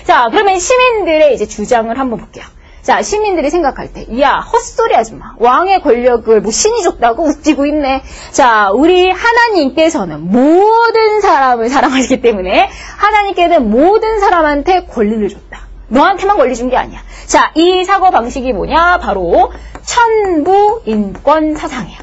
자, 그러면 시민들의 이제 주장을 한번 볼게요. 자, 시민들이 생각할 때, 이야, 헛소리 하지 마. 왕의 권력을 뭐 신이 줬다고 웃기고 있네. 자, 우리 하나님께서는 모든 사람을 사랑하시기 때문에 하나님께는 모든 사람한테 권리를 줬다. 너한테만 권리 준 게 아니야. 자, 이 사고 방식이 뭐냐? 바로 천부 인권 사상이야.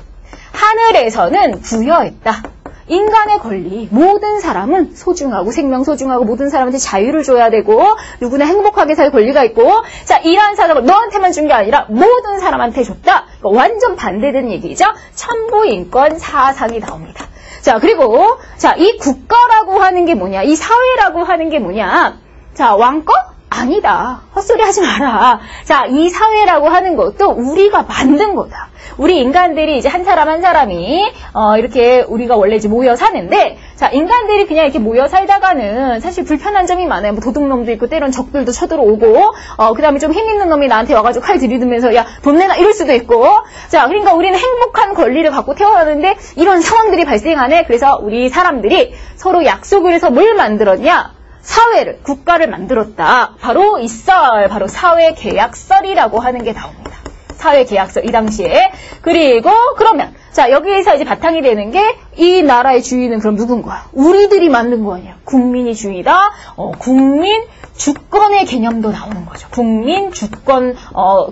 하늘에서는 부여했다. 인간의 권리, 모든 사람은 소중하고 생명 소중하고 모든 사람한테 자유를 줘야 되고 누구나 행복하게 살 권리가 있고 자, 이러한 사상을 너한테만 준 게 아니라 모든 사람한테 줬다. 그러니까 완전 반대되는 얘기죠. 천부인권 사상이 나옵니다. 자, 그리고 자, 이 국가라고 하는 게 뭐냐? 이 사회라고 하는 게 뭐냐? 자, 왕권? 아니다. 헛소리 하지 마라. 자, 이 사회라고 하는 것도 우리가 만든 거다. 우리 인간들이 이제 한 사람 한 사람이 이렇게 우리가 원래 이제 모여 사는데 자, 인간들이 그냥 이렇게 모여 살다가는 사실 불편한 점이 많아요. 뭐 도둑놈도 있고 때론 적들도 쳐들어오고 그다음에 좀 힘 있는 놈이 나한테 와가지고 칼 들이대면서 야, 돈 내놔 이럴 수도 있고 자, 그러니까 우리는 행복한 권리를 갖고 태어나는데 이런 상황들이 발생하네. 그래서 우리 사람들이 서로 약속을 해서 뭘 만들었냐? 사회를, 국가를 만들었다. 바로 이 썰, 바로 사회계약설이라고 하는 게 나옵니다. 사회계약설, 이 당시에. 그리고, 그러면, 자, 여기에서 이제 바탕이 되는 게, 이 나라의 주인은 그럼 누군 거야? 우리들이 만든 거 아니야? 국민이 주인이다? 국민 주권의 개념도 나오는 거죠. 국민 주권,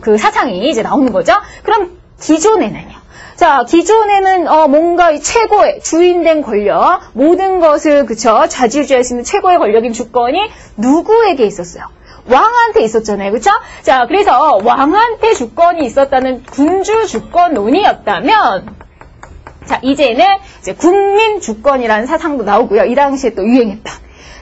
그 사상이 이제 나오는 거죠. 그럼, 기존에는요. 자, 기존에는 뭔가 이 최고의 주인된 권력, 모든 것을 그쵸 좌지우지할 수 있는 최고의 권력인 주권이 누구에게 있었어요? 왕한테 있었잖아요, 그쵸? 자, 그래서 왕한테 주권이 있었다는 군주 주권론이었다면, 자, 이제는 이제 국민 주권이라는 사상도 나오고요. 이 당시에 또 유행했던,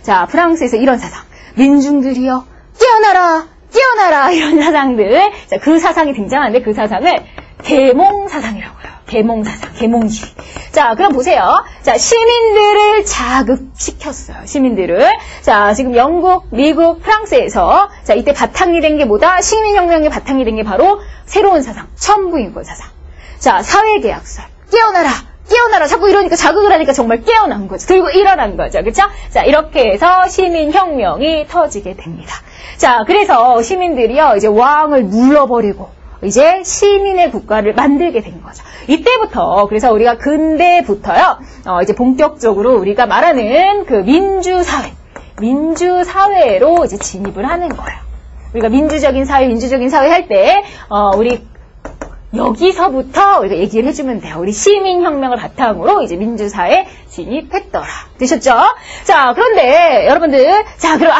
자, 프랑스에서 이런 사상, 민중들이여 깨어나라, 깨어나라 이런 사상들, 자, 그 사상이 등장하는데 그 사상을 계몽사상이라고 해요. 계몽사상, 계몽주의. 자, 그럼 보세요. 자, 시민들을 자극시켰어요. 시민들을. 자, 지금 영국, 미국, 프랑스에서 자, 이때 바탕이 된 게 뭐다? 시민혁명의 바탕이 된 게 바로 새로운 사상, 천부인권 사상. 자, 사회계약설. 깨어나라! 깨어나라! 자꾸 이러니까 자극을 하니까 정말 깨어난 거죠. 들고 일어난 거죠. 그쵸? 자, 이렇게 해서 시민혁명이 터지게 됩니다. 자, 그래서 시민들이요, 이제 왕을 눌러버리고, 이제 시민의 국가를 만들게 된 거죠. 이때부터 그래서 우리가 근대부터요 이제 본격적으로 우리가 말하는 그 민주사회로 이제 진입을 하는 거예요. 우리가 민주적인 사회 할 때 우리 여기서부터 우리가 얘기를 해주면 돼요. 우리 시민혁명을 바탕으로 이제 민주사회에 진입했더라. 되셨죠? 자, 그런데 여러분들, 자, 그럼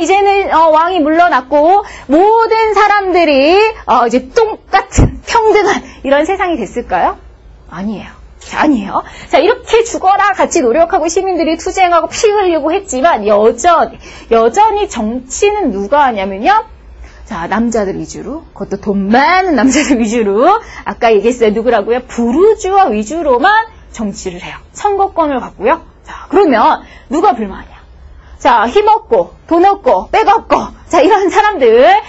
이제는 왕이 물러났고 모든 사람들이 이제 똑같은 평등한 이런 세상이 됐을까요? 아니에요. 자, 아니에요. 자, 이렇게 죽어라 같이 노력하고 시민들이 투쟁하고 피 흘리고 했지만 여전히 정치는 누가 하냐면요. 자, 남자들 위주로, 그것도 돈 많은 남자들 위주로, 아까 얘기했어요. 누구라고요? 부르주아 위주로만 정치를 해요. 선거권을 갖고요. 자, 그러면 누가 불만이야? 자, 힘없고, 돈 없고, 백 없고, 자, 이런 사람들,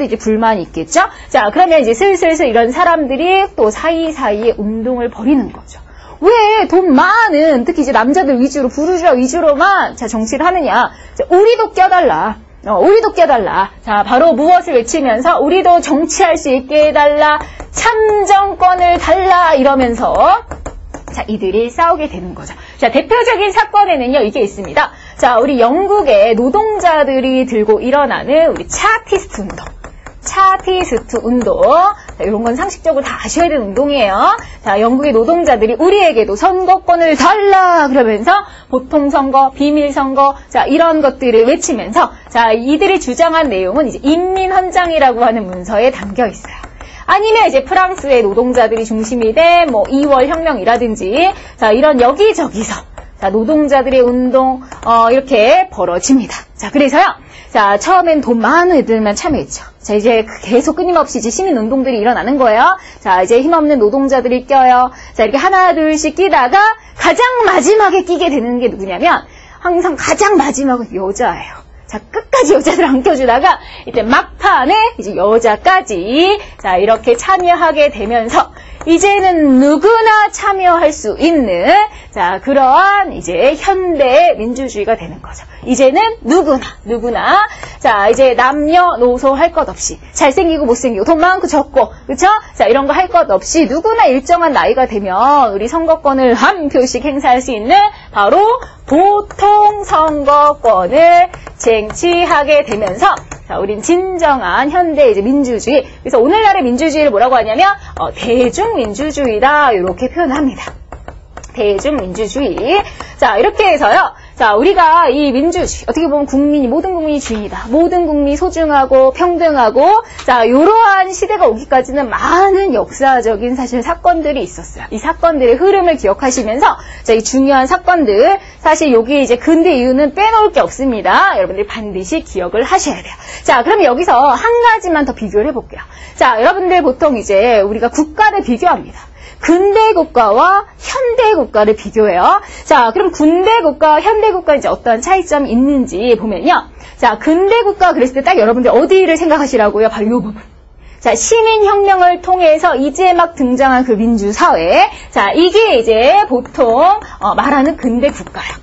이제 불만이 있겠죠? 자, 그러면 이제 슬슬 이런 사람들이 또 사이사이에 운동을 벌이는 거죠. 왜 돈 많은, 특히 이제 남자들 위주로, 부르주아 위주로만, 자, 정치를 하느냐? 자, 우리도 껴달라. 우리도 껴달라. 자, 바로 무엇을 외치면서 우리도 정치할 수 있게 해달라. 참정권을 달라. 이러면서 자, 이들이 싸우게 되는 거죠. 자, 대표적인 사건에는요, 이게 있습니다. 자, 우리 영국의 노동자들이 들고 일어나는 우리 차티스트 운동. 차티스트 운동. 자, 이런 건 상식적으로 다 아셔야 되는 운동이에요. 자, 영국의 노동자들이 우리에게도 선거권을 달라 그러면서 보통선거, 비밀선거, 자, 이런 것들을 외치면서 자, 이들이 주장한 내용은 이제 인민헌장이라고 하는 문서에 담겨 있어요. 아니면 이제 프랑스의 노동자들이 중심이 된 뭐 2월 혁명이라든지 자, 이런 여기저기서 자, 노동자들의 운동 이렇게 벌어집니다. 자, 그래서요. 자, 처음엔 돈 많은 애들만 참여했죠. 자, 이제 계속 끊임없이 이제 시민 운동들이 일어나는 거예요. 자, 이제 힘없는 노동자들이 껴요. 자, 이렇게 하나, 둘씩 끼다가 가장 마지막에 끼게 되는 게 누구냐면 항상 가장 마지막은 여자예요. 자, 끝까지 여자들 안 껴주다가 이제 막판에 이제 여자까지 자, 이렇게 참여하게 되면서 이제는 누구나 참여할 수 있는 자, 그러한 이제 현대의 민주주의가 되는 거죠. 이제는 누구나 자, 이제 남녀노소 할 것 없이 잘생기고 못생기고 돈 많고 적고 그렇죠? 자, 이런 거 할 것 없이 누구나 일정한 나이가 되면 우리 선거권을 한 표씩 행사할 수 있는 바로 보통 선거권을 쟁취하게 되면서 자, 우린 진정한 현대 이제 민주주의. 그래서 오늘날의 민주주의를 뭐라고 하냐면 대중민주주의다 이렇게 표현합니다. 대중민주주의. 자, 이렇게 해서요. 자, 우리가 이 민주주의 어떻게 보면 모든 국민이 주인이다. 모든 국민이 소중하고 평등하고 자, 이러한 시대가 오기까지는 많은 역사적인 사실 사건들이 있었어요. 이 사건들의 흐름을 기억하시면서 자, 이 중요한 사건들 사실 여기 이제 근대 이유는 빼놓을 게 없습니다. 여러분들이 반드시 기억을 하셔야 돼요. 자, 그럼 여기서 한 가지만 더 비교를 해볼게요. 자, 여러분들 보통 이제 우리가 국가를 비교합니다. 근대 국가와 현대 국가를 비교해요. 자, 그럼 근대 국가와 현대 국가 이제 어떠한 차이점이 있는지 보면요. 자, 근대 국가 그랬을 때 딱 여러분들 어디를 생각하시라고요? 바로 이 부분. 자, 시민혁명을 통해서 이제 막 등장한 그 민주사회. 자, 이게 이제 보통 말하는 근대 국가예요.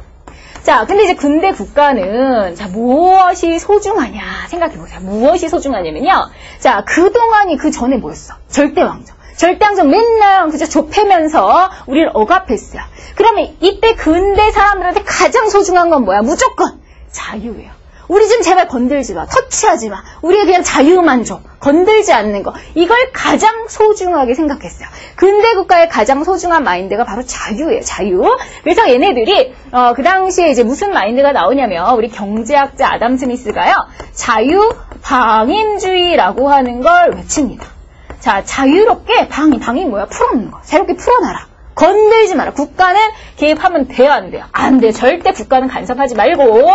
자, 근데 이제 근대 국가는 자, 무엇이 소중하냐 생각해보세요. 무엇이 소중하냐면요. 자, 그동안이 그 전에 뭐였어? 절대왕정. 절대왕정 맨날 그저 좁히면서 우리를 억압했어요. 그러면 이때 근대 사람들한테 가장 소중한 건 뭐야? 무조건 자유예요. 우리 좀 제발 건들지 마. 터치하지 마. 우리가 그냥 자유만 줘. 건들지 않는 거. 이걸 가장 소중하게 생각했어요. 근대 국가의 가장 소중한 마인드가 바로 자유예요. 자유. 그래서 얘네들이 그 당시에 이제 무슨 마인드가 나오냐면 우리 경제학자 아담 스미스가요. 자유 방임주의라고 하는 걸 외칩니다. 자, 자유롭게 방임 뭐야? 풀어놓는 거. 자유롭게 풀어놔라. 건들지 마라. 국가는 개입하면 돼요, 안 돼요? 안 돼. 절대 국가는 간섭하지 말고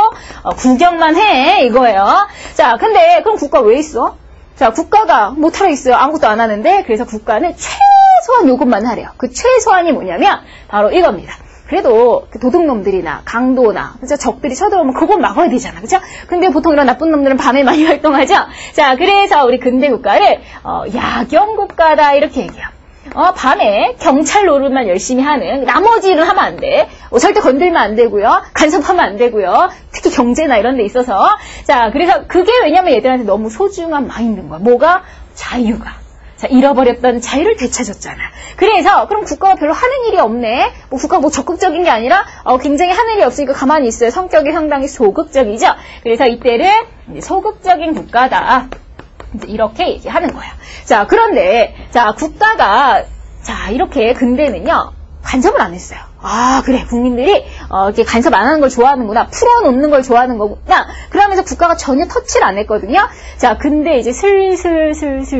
구경만 해 이거예요. 자, 근데 그럼 국가 왜 있어? 자, 국가가 못하러 있어요. 아무것도 안 하는데 그래서 국가는 최소한 요것만 하래요. 그 최소한이 뭐냐면 바로 이겁니다. 그래도 도둑놈들이나 강도나 그죠? 적들이 쳐들어오면 그건 막아야 되잖아. 그죠? 근데 보통 이런 나쁜 놈들은 밤에 많이 활동하죠. 자, 그래서 우리 근대 국가를 야경 국가다 이렇게 얘기해요. 밤에 경찰 노릇만 열심히 하는 나머지 일은 하면 안 돼. 절대 건들면 안 되고요. 간섭하면 안 되고요. 특히 경제나 이런 데 있어서. 자, 그래서 그게 왜냐면 얘들한테 너무 소중한 마인드인 거야. 뭐가? 자유가. 자, 잃어버렸던 자유를 되찾았잖아. 그래서 그럼 국가가 별로 하는 일이 없네. 국가가 적극적인 게 아니라 굉장히 하는 일이 없으니까 가만히 있어요. 성격이 상당히 소극적이죠. 그래서 이때를 소극적인 국가다. 이렇게 얘기하는 거예요. 자, 그런데, 자, 국가가, 자, 이렇게 근대는요, 간섭을 안 했어요. 아, 그래. 국민들이, 이렇게 간섭 안 하는 걸 좋아하는구나. 풀어놓는 걸 좋아하는 거구나. 그러면서 국가가 전혀 터치를 안 했거든요. 자, 근데 이제 슬슬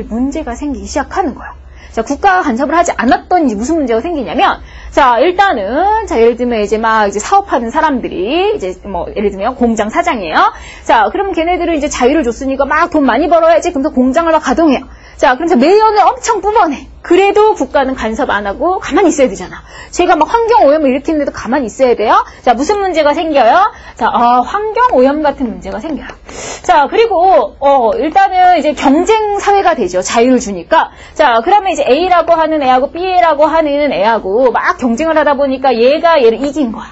문제가 생기기 시작하는 거예요. 자, 국가가 간섭을 하지 않았던 이제 무슨 문제가 생기냐면, 자, 일단은, 자, 예를 들면 이제 막 이제 사업하는 사람들이, 이제 뭐, 예를 들면 공장 사장이에요. 자, 그럼 걔네들은 이제 자유를 줬으니까 막 돈 많이 벌어야지. 그러면서 공장을 막 가동해요. 자, 그러면서 매연을 엄청 뽑아내. 그래도 국가는 간섭 안 하고 가만히 있어야 되잖아. 제가 막 환경오염을 일으키는데도 가만히 있어야 돼요. 자, 무슨 문제가 생겨요? 자, 환경오염 같은 문제가 생겨요. 자, 그리고, 일단은 이제 경쟁 사회가 되죠. 자유를 주니까. 자, 그러면 이제 A라고 하는 애하고 B라고 하는 애하고 막 경쟁을 하다 보니까 얘가 얘를 이긴 거야.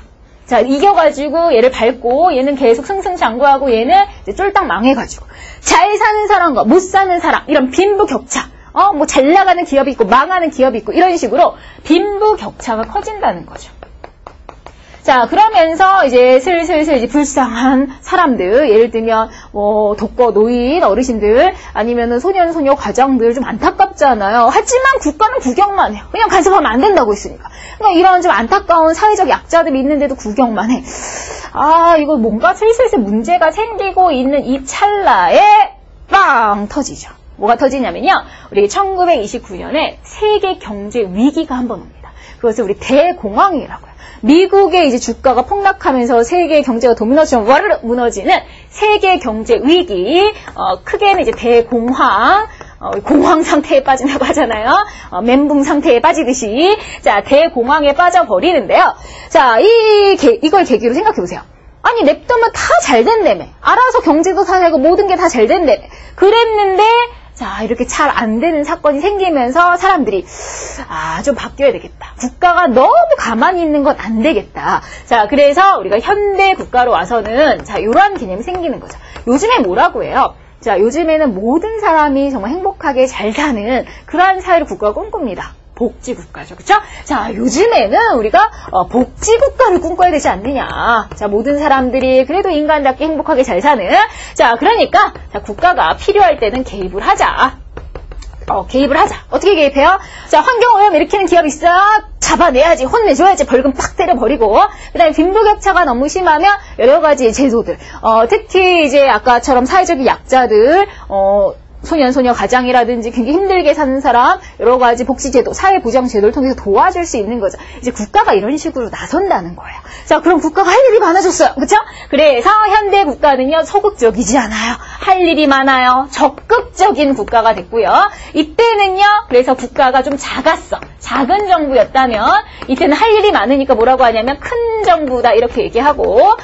자, 이겨가지고 얘를 밟고 얘는 계속 승승장구하고 얘는 이제 쫄딱 망해가지고. 잘 사는 사람과 못 사는 사람, 이런 빈부격차. 뭐 잘 나가는 기업이 있고 망하는 기업이 있고 이런 식으로 빈부격차가 커진다는 거죠. 자, 그러면서 이제 슬슬 이제 불쌍한 사람들, 예를 들면 뭐 독거 노인 어르신들 아니면은 소년 소녀 가장들 좀 안타깝잖아요. 하지만 국가는 구경만 해요. 그냥 간섭하면 안 된다고 했으니까. 그러니까 이런 좀 안타까운 사회적 약자들이 있는데도 구경만 해. 아, 이거 뭔가 슬슬 문제가 생기고 있는 이 찰나에 빵 터지죠. 뭐가 터지냐면요. 우리 1929년에 세계 경제 위기가 한번 옵니다. 그것을 우리 대공황이라고요. 미국의 이제 주가가 폭락하면서 세계 경제가 도미노처럼 와르르 무너지는 세계 경제 위기, 크게는 이제 대공황, 공황 상태에 빠진다고 하잖아요. 멘붕 상태에 빠지듯이. 자, 대공황에 빠져버리는데요. 자, 이걸 계기로 생각해 보세요. 아니, 냅두면 다 잘 된다며. 알아서 경제도 다 되고 모든 게 다 잘 된다며. 그랬는데, 자, 이렇게 잘 안 되는 사건이 생기면서 사람들이, 좀 바뀌어야 되겠다. 국가가 너무 가만히 있는 건 안 되겠다. 자, 그래서 우리가 현대 국가로 와서는, 자, 이러한 개념이 생기는 거죠. 요즘에 뭐라고 해요? 자, 요즘에는 모든 사람이 정말 행복하게 잘 사는 그러한 사회를 국가가 꿈꿉니다. 복지국가죠. 그쵸? 자, 요즘에는 우리가 복지국가를 꿈꿔야 되지 않느냐. 자, 모든 사람들이 그래도 인간답게 행복하게 잘 사는. 자, 그러니까 자, 국가가 필요할 때는 개입을 하자. 개입을 하자. 어떻게 개입해요? 자, 환경오염 일으키는 기업 있어. 잡아내야지. 혼내줘야지. 벌금 팍 때려버리고. 그 다음에 빈부격차가 너무 심하면 여러 가지 제도들. 특히 이제 아까처럼 사회적 약자들, 소년, 소녀 가장이라든지 굉장히 힘들게 사는 사람, 여러 가지 복지제도, 사회보장제도를 통해서 도와줄 수 있는 거죠. 이제 국가가 이런 식으로 나선다는 거예요. 자, 그럼 국가가 할 일이 많아졌어요. 그쵸? 그래서 현대 국가는요, 소극적이지 않아요. 할 일이 많아요. 적극적인 국가가 됐고요. 이때는요, 그래서 국가가 좀 작았어. 작은 정부였다면, 이때는 할 일이 많으니까 뭐라고 하냐면, 큰 정부다, 이렇게 얘기하고,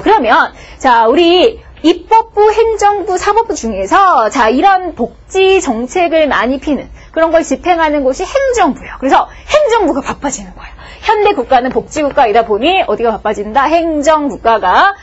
그러면, 자, 우리, 입법부, 행정부, 사법부 중에서 자 이런 복지 정책을 많이 피는 그런 걸 집행하는 곳이 행정부예요. 그래서 행정부가 바빠지는 거예요. 현대 국가는 복지국가이다 보니 어디가 바빠진다? 행정부가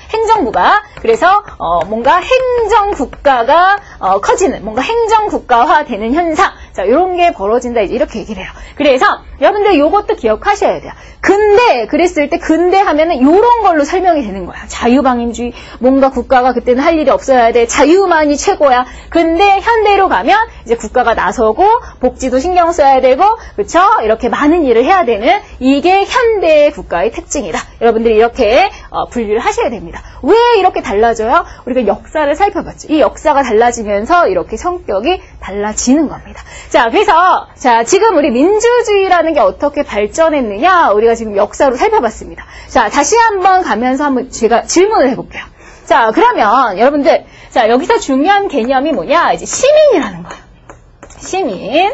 그래서 뭔가 행정국가가 커지는 뭔가 행정국가화 되는 현상. 자, 이런 게 벌어진다 이제 이렇게 얘기를 해요. 그래서 여러분들 요것도 기억하셔야 돼요. 근데 그랬을 때 근대 하면은 요런 걸로 설명이 되는 거야. 자유방임주의, 뭔가 국가가 그때는 할 일이 없어야 돼. 자유만이 최고야. 근데 현대로 가면 이제 국가가 나서고 복지도 신경 써야 되고, 그렇죠? 이렇게 많은 일을 해야 되는 이게 현대 국가의 특징이다. 여러분들이 이렇게 분류를 하셔야 됩니다. 왜 이렇게 달라져요? 우리가 역사를 살펴봤죠. 이 역사가 달라지면서 이렇게 성격이 달라지는 겁니다. 자, 그래서 자, 지금 우리 민주주의라는 게 어떻게 발전했느냐? 우리가 지금 역사로 살펴봤습니다. 자, 다시 한번 가면서 한번 제가 질문을 해볼게요. 자, 그러면 여러분들, 자, 여기서 중요한 개념이 뭐냐? 이제 시민이라는 거예요. 시민.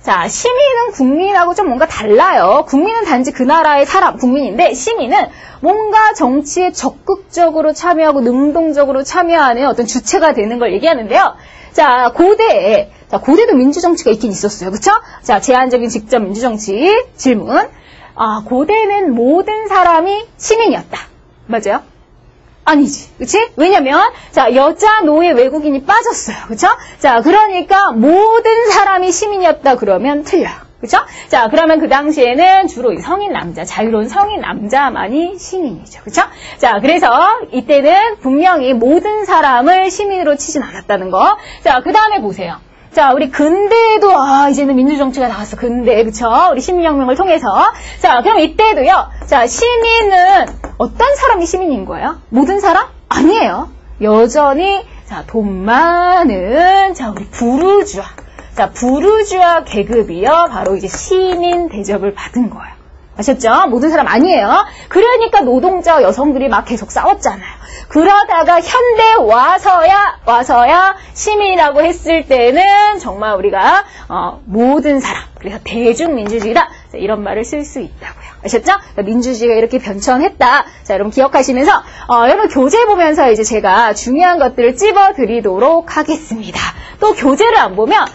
자, 시민은 국민하고 좀 뭔가 달라요. 국민은 단지 그 나라의 사람, 국민인데 시민은 뭔가 정치에 적극적으로 참여하고 능동적으로 참여하는 어떤 주체가 되는 걸 얘기하는데요. 자, 고대도 민주정치가 있긴 있었어요. 그쵸? 자, 제한적인 직접 민주정치 질문. 고대는 모든 사람이 시민이었다. 맞아요? 아니지. 그치? 왜냐면, 자, 여자, 노예, 외국인이 빠졌어요. 그쵸? 자, 그러니까 모든 사람이 시민이었다 그러면 틀려요. 그쵸? 자, 그러면 그 당시에는 주로 성인 남자, 자유로운 성인 남자만이 시민이죠. 그쵸? 자, 그래서 이때는 분명히 모든 사람을 시민으로 치진 않았다는 거. 자, 그 다음에 보세요. 자, 우리 근대에도, 이제는 민주정치가 나왔어. 근대, 그쵸? 우리 시민혁명을 통해서. 자, 그럼 이때도요. 자, 시민은 어떤 사람이 시민인 거예요? 모든 사람? 아니에요. 여전히, 자, 돈 많은, 자, 우리 부르주아. 자, 부르주아 계급이요. 바로 이제 시민 대접을 받은 거예요. 아셨죠? 모든 사람 아니에요. 그러니까 노동자 여성들이 막 계속 싸웠잖아요. 그러다가 현대 와서야 시민이라고 했을 때는 정말 우리가 모든 사람, 그래서 대중민주주의다. 자, 이런 말을 쓸 수 있다고요. 아셨죠? 그러니까 민주주의가 이렇게 변천했다. 자, 여러분 기억하시면서 여러분 교재 보면서 이제 제가 중요한 것들을 찝어드리도록 하겠습니다. 또 교재를 안 보면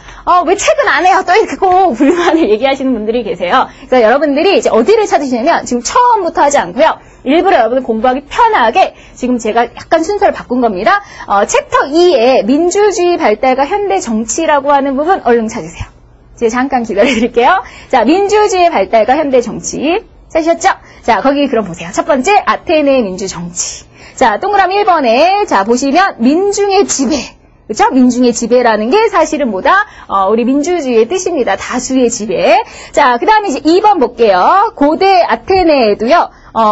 왜 책은 안 해요? 또 이렇게 꼭 불만을 얘기하시는 분들이 계세요. 그러니까 여러분들이 이제 어디를 찾으시냐면 지금 처음부터 하지 않고요. 일부러 여러분들 공부하기 편하게 지금 제가 약간 순서를 바꾼 겁니다. 챕터 2에 민주주의 발달과 현대 정치라고 하는 부분 얼른 찾으세요. 제가 잠깐 기다려드릴게요. 자, 민주주의 발달과 현대 정치 찾으셨죠? 자, 거기 그럼 보세요. 첫 번째 아테네 민주 정치. 자, 동그라미 1번에 자 보시면 민중의 지배. 그렇죠? 민중의 지배라는 게 사실은 뭐다? 우리 민주주의의 뜻입니다. 다수의 지배. 자, 그 다음에 이제 2번 볼게요. 고대 아테네에도요,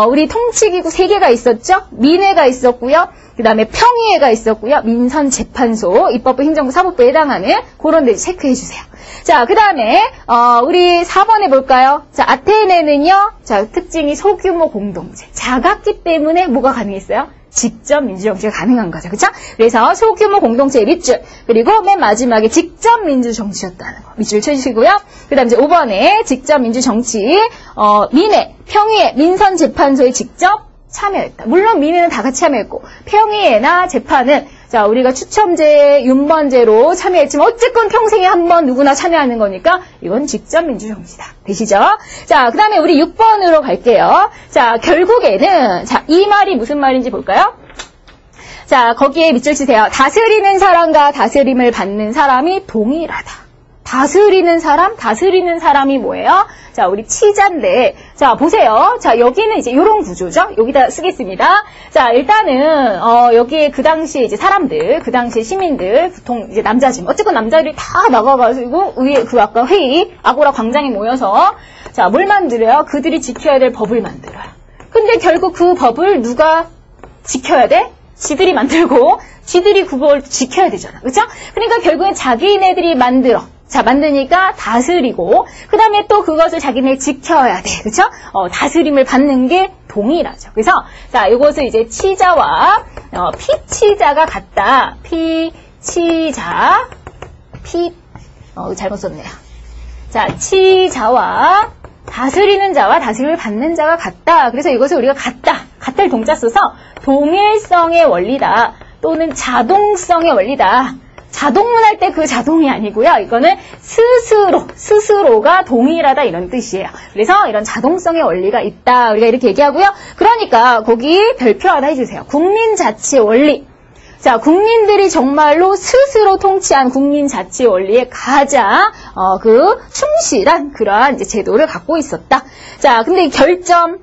우리 통치기구 3개가 있었죠? 민회가 있었고요. 그 다음에 평의회가 있었고요. 민선재판소, 입법부, 행정부, 사법부에 해당하는 그런 데 체크해 주세요. 자, 그 다음에 우리 4번에 볼까요? 자, 아테네는요, 자, 특징이 소규모 공동체. 작았기 때문에 뭐가 가능했어요? 직접 민주정치가 가능한 거죠. 그쵸? 그래서 소규모 공동체의 밑줄, 그리고 맨 마지막에 직접 민주정치였다는 거. 밑줄 쳐주시고요. 그 다음 이제 5번에 직접 민주정치, 민회, 평의회, 민선재판소에 직접 참여했다. 물론 민회는 다 같이 참여했고, 평의회나 재판은 자, 우리가 추첨제, 윤번제로 참여했지만 어쨌건 평생에 한 번 누구나 참여하는 거니까 이건 직접 민주정치다. 되시죠? 자, 그 다음에 우리 6번으로 갈게요. 자, 결국에는 자, 이 말이 무슨 말인지 볼까요? 자, 거기에 밑줄 치세요. 다스리는 사람과 다스림을 받는 사람이 동일하다. 다스리는 사람이 뭐예요? 자, 우리 치자인데, 자, 보세요. 자, 여기는 이제 요런 구조죠? 여기다 쓰겠습니다. 자, 일단은, 여기에 그 당시에 이제 사람들, 그 당시에 시민들, 보통 이제 남자지. 어쨌건 남자들이 다 나가가지고, 위에 그 아까 회의, 아고라 광장에 모여서, 자, 뭘 만들어요? 그들이 지켜야 될 법을 만들어요. 근데 결국 그 법을 누가 지켜야 돼? 지들이 만들고, 지들이 그걸 지켜야 되잖아. 그쵸? 그러니까 결국엔 자기네들이 만드니까 다스리고, 그 다음에 또 그것을 자기네 지켜야 돼. 그쵸? 다스림을 받는 게 동일하죠. 그래서, 자, 이것을 이제 치자와, 피치자가 같다. 잘못 썼네요. 자, 치자와 다스리는 자와 다스림을 받는 자가 같다. 그래서 이것을 우리가 같다를 동자 써서 동일성의 원리다. 또는 자동성의 원리다. 자동문 할 때 그 자동이 아니고요. 이거는 스스로가 동일하다 이런 뜻이에요. 그래서 이런 자동성의 원리가 있다. 우리가 이렇게 얘기하고요. 그러니까 거기 별표 하나 해주세요. 국민자치 원리. 자, 국민들이 정말로 스스로 통치한 국민자치 원리에 가장 충실한 그러한 이제 제도를 갖고 있었다. 자, 근데 결점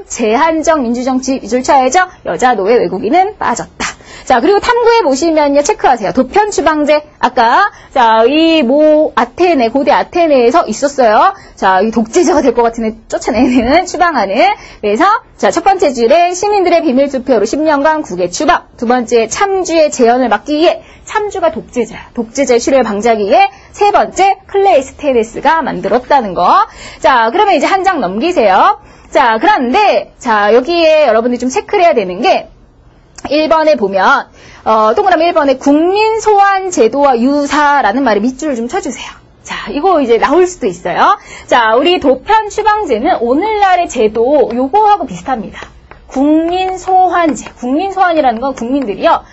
제한적 민주정치 밑줄 쳐야죠. 여자 노예 외국인은 빠졌다. 자, 그리고 탐구해 보시면요, 체크하세요. 도편 추방제. 아까, 자, 아테네, 고대 아테네에서 있었어요. 자, 이 독재자가 될 것 같은 쫓아내는, 추방하는. 그래서, 자, 첫 번째 줄에 시민들의 비밀 투표로 10년간 국외 추방. 두 번째, 참주의 재현을 막기 위해, 참주가 독재자야. 독재자의 실효를 방지하기 위해, 세 번째, 클레이스테네스가 만들었다는 거. 자, 그러면 이제 한 장 넘기세요. 자, 그런데, 자, 여기에 여러분들이 좀 체크를 해야 되는 게, 1번에 보면 동그라미 1번에 국민 소환 제도와 유사라는 말에 밑줄을 좀 쳐주세요. 자, 이거 이제 나올 수도 있어요. 자, 우리 도편 추방제는 오늘날의 제도 요거하고 비슷합니다. 국민 소환제. 국민 소환이라는 건 국민들이요.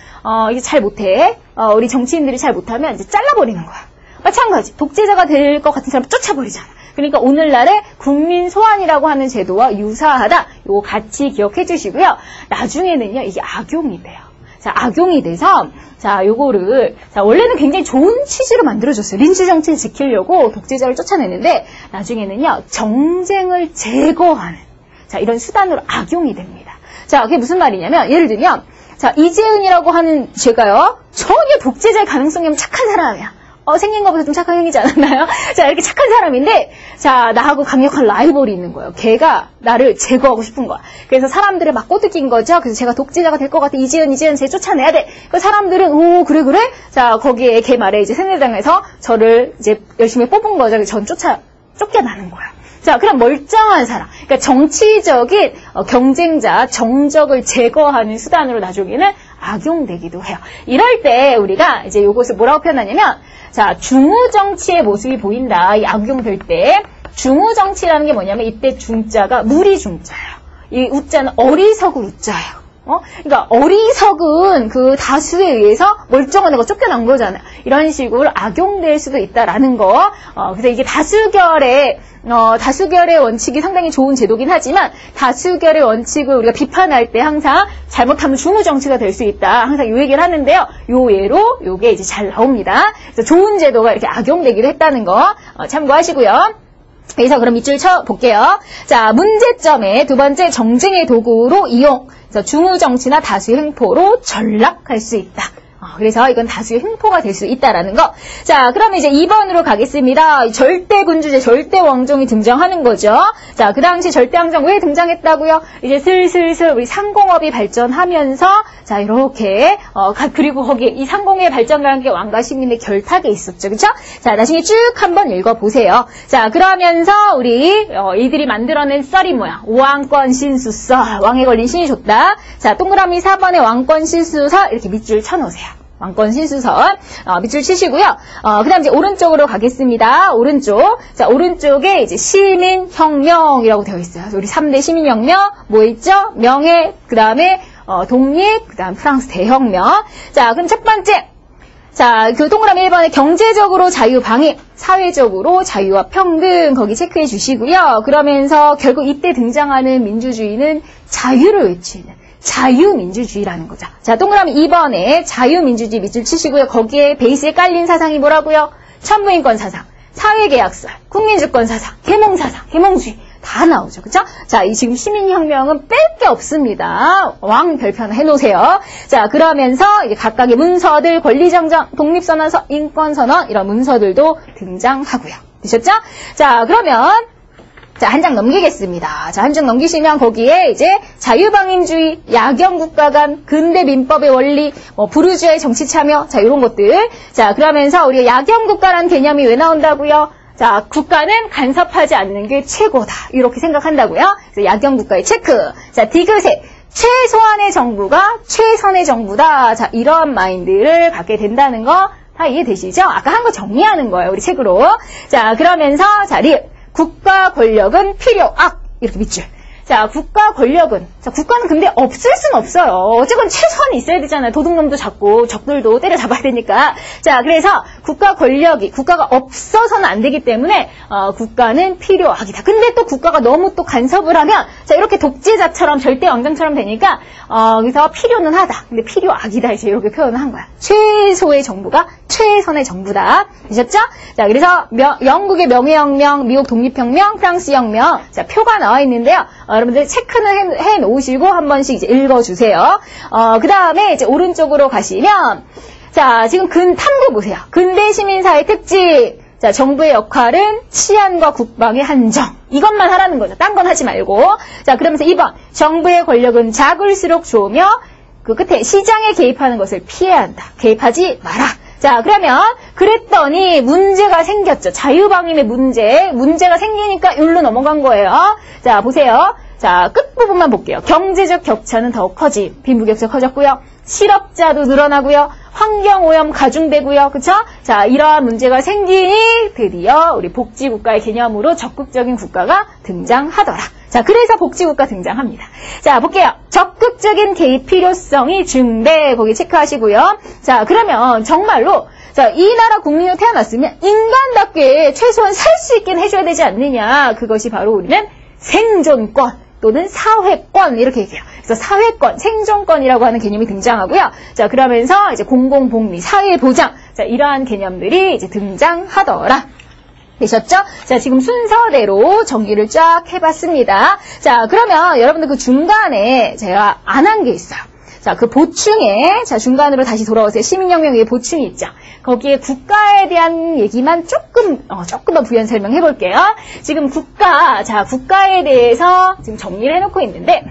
이게 잘 못해. 우리 정치인들이 잘 못하면 이제 잘라버리는 거야. 마찬가지. 독재자가 될 것 같은 사람 쫓아버리잖아. 그러니까 오늘날의 국민 소환이라고 하는 제도와 유사하다. 요거 같이 기억해 주시고요. 나중에는요, 이게 악용이 돼요. 자, 악용이 돼서 자, 요거를 자, 원래는 굉장히 좋은 취지로 만들어줬어요. 민주 정치를 지키려고 독재자를 쫓아내는데 나중에는요, 정쟁을 제거하는 자, 이런 수단으로 악용이 됩니다. 자, 그게 무슨 말이냐면 예를 들면 자, 이재은이라고 하는 쟤가요, 전혀 독재자의 가능성이 없는 착한 사람이야. 생긴 것보다 좀 착한 형이지 않았나요? 자, 이렇게 착한 사람인데, 자, 나하고 강력한 라이벌이 있는 거예요. 걔가 나를 제거하고 싶은 거야. 그래서 사람들을 막 꼬드긴 거죠. 그래서 제가 독재자가 될 것 같아. 이재은 쟤 쫓아내야 돼. 그 사람들은, 오, 그래. 자, 거기에 걔 말에 이제 새누리당에서 저를 이제 열심히 뽑은 거죠. 그래서 전 쫓겨나는 거야. 자, 그럼 멀쩡한 사람. 그러니까 정치적인 경쟁자, 정적을 제거하는 수단으로 나중에는 악용되기도 해요. 이럴 때 우리가 이제 요것을 뭐라고 표현하냐면, 자, 중우정치의 모습이 보인다. 이 악용될 때. 중우정치라는 게 뭐냐면 이때 중자가 무리 중자예요. 이 우자는 어리석을 우자예요. 그러니까 어리석은 그 다수에 의해서 멀쩡한 애가 쫓겨난 거잖아요. 이런 식으로 악용될 수도 있다라는 거. 그래서 이게 다수결의 원칙이 상당히 좋은 제도긴 하지만 다수결의 원칙을 우리가 비판할 때 항상 잘못하면 중우정치가 될 수 있다. 항상 요 얘기를 하는데요. 요 예로 요게 이제 잘 나옵니다. 그래서 좋은 제도가 이렇게 악용되기도 했다는 거 참고하시고요. 그래서 그럼 밑줄 쳐볼게요. 자, 문제점의 두 번째 정쟁의 도구로 이용. 그래서 중우정치나 다수의 횡포로 전락할 수 있다. 그래서 이건 다수의 횡포가 될 수 있다라는 거. 자, 그러면 이제 2번으로 가겠습니다. 절대군주제, 절대왕정이 등장하는 거죠. 자, 그 당시 절대왕정 왜 등장했다고요? 이제 슬슬 우리 상공업이 발전하면서 자, 이렇게 그리고 거기에 이 상공의 발전과 함께 왕과 시민의 결탁이 있었죠. 그렇죠? 자, 나중에 쭉 한번 읽어보세요. 자, 그러면서 우리 이들이 만들어낸 썰이 뭐야? 왕권 신수설. 왕에 걸린 신이 좋다. 자, 동그라미 4번에 왕권 신수설 이렇게 밑줄 쳐놓으세요. 왕권 신수설 밑줄 치시고요. 그 다음 이제 오른쪽으로 가겠습니다. 오른쪽. 자, 오른쪽에 이제 시민혁명이라고 되어 있어요. 우리 3대 시민혁명 뭐 있죠? 명예, 그 다음에 독립, 그 다음 프랑스 대혁명. 자, 그럼 첫 번째. 자, 그 동그라미 1번에 경제적으로 자유방위, 사회적으로 자유와 평등 거기 체크해 주시고요. 그러면서 결국 이때 등장하는 민주주의는 자유를 외치는 자유민주주의라는 거죠. 자, 동그라미 2번에 자유민주주의 밑줄 치시고요. 거기에 베이스에 깔린 사상이 뭐라고요? 천부인권 사상, 사회계약설, 국민주권 사상, 계몽사상, 계몽주의 다 나오죠. 그쵸? 자, 이 지금 시민혁명은 뺄 게 없습니다. 왕 별표 하나 해놓으세요. 자, 그러면서 이제 각각의 문서들, 권리정정, 독립선언서, 인권선언 이런 문서들도 등장하고요. 되셨죠? 자, 그러면 자, 한 장 넘기겠습니다. 자, 한 장 넘기시면 거기에 이제 자유방임주의, 야경국가 간, 근대 민법의 원리, 부르주아의 정치 참여, 자, 이런 것들. 자, 그러면서 우리가 야경국가라는 개념이 왜 나온다고요? 자, 국가는 간섭하지 않는 게 최고다. 이렇게 생각한다고요. 그래서 야경국가의 체크. 자, 디귿에 최소한의 정부가 최선의 정부다. 자, 이런 마인드를 갖게 된다는 거 다 이해되시죠? 아까 한 거 정리하는 거예요. 우리 책으로. 자, 그러면서 자, 국가 권력은 필요악 이렇게 밑줄. 자, 국가 권력은 자, 국가는 근데 없을 순 없어요. 어쨌건 최소한이 있어야 되잖아요. 도둑놈도 잡고 적들도 때려잡아야 되니까. 자, 그래서 국가 권력이 국가가 없어서는 안 되기 때문에 국가는 필요악이다. 근데 또 국가가 너무 또 간섭을 하면 자, 이렇게 독재자처럼 절대 왕정처럼 되니까 그래서 필요는 하다. 근데 필요악이다. 이제 이렇게 표현을 한 거야. 최소의 정부가 최선의 정부다. 되셨죠? 자, 그래서 영국의 명예혁명, 미국 독립혁명, 프랑스 혁명. 자, 표가 나와 있는데요. 여러분들 체크는 해 놓으시고 한 번씩 이제 읽어주세요. 그 다음에 이제 오른쪽으로 가시면, 자, 지금 탐구 보세요. 근대 시민사회 특집. 자, 정부의 역할은 치안과 국방의 한정. 이것만 하라는 거죠. 딴 건 하지 말고. 자, 그러면서 2번. 정부의 권력은 작을수록 좋으며, 그 끝에 시장에 개입하는 것을 피해야 한다. 개입하지 마라. 자, 그러면 그랬더니 문제가 생겼죠. 자유방임의 문제가 생기니까 여기로 넘어간 거예요. 자, 보세요. 자, 끝부분만 볼게요. 경제적 격차는 더욱 커짐. 빈부격차 커졌고요. 실업자도 늘어나고요. 환경오염 가중되고요. 그쵸? 자, 이러한 문제가 생기니 드디어 우리 복지국가의 개념으로 적극적인 국가가 등장하더라. 자, 그래서 복지국가 등장합니다. 자, 볼게요. 적극적인 개입 필요성이 증대. 거기 체크하시고요. 자, 그러면 정말로 자, 이 나라 국민으로 태어났으면 인간답게 최소한 살 수 있게 해줘야 되지 않느냐. 그것이 바로 우리는 생존권 또는 사회권 이렇게 얘기해요. 그래서 사회권, 생존권이라고 하는 개념이 등장하고요. 자, 그러면서 이제 공공복리, 사회보장, 자, 이러한 개념들이 이제 등장하더라. 되셨죠? 자, 지금 순서대로 정리를 쫙 해봤습니다. 자, 그러면 여러분들 그 중간에 제가 안 한 게 있어요. 자, 그 보충에, 자, 중간으로 다시 돌아오세요. 시민혁명 위에 보충이 있죠. 거기에 국가에 대한 얘기만 조금만 부연 설명해 볼게요. 지금 국가에 대해서 지금 정리를 해놓고 있는데,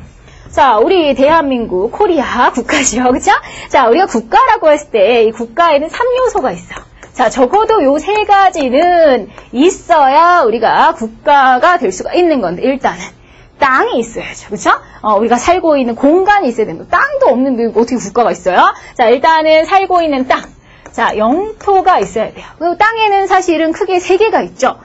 자, 우리 대한민국, 코리아 국가죠. 그쵸? 자, 우리가 국가라고 했을 때, 이 국가에는 3요소가 있어. 자, 적어도 요 3가지는 있어야 우리가 국가가 될 수가 있는 건데, 일단은. 땅이 있어야죠. 그쵸? 우리가 살고 있는 공간이 있어야 됩니다. 땅도 없는데 어떻게 국가가 있어요? 자, 일단은 살고 있는 땅. 자, 영토가 있어야 돼요. 그 땅에는 사실은 크게 3개가 있죠.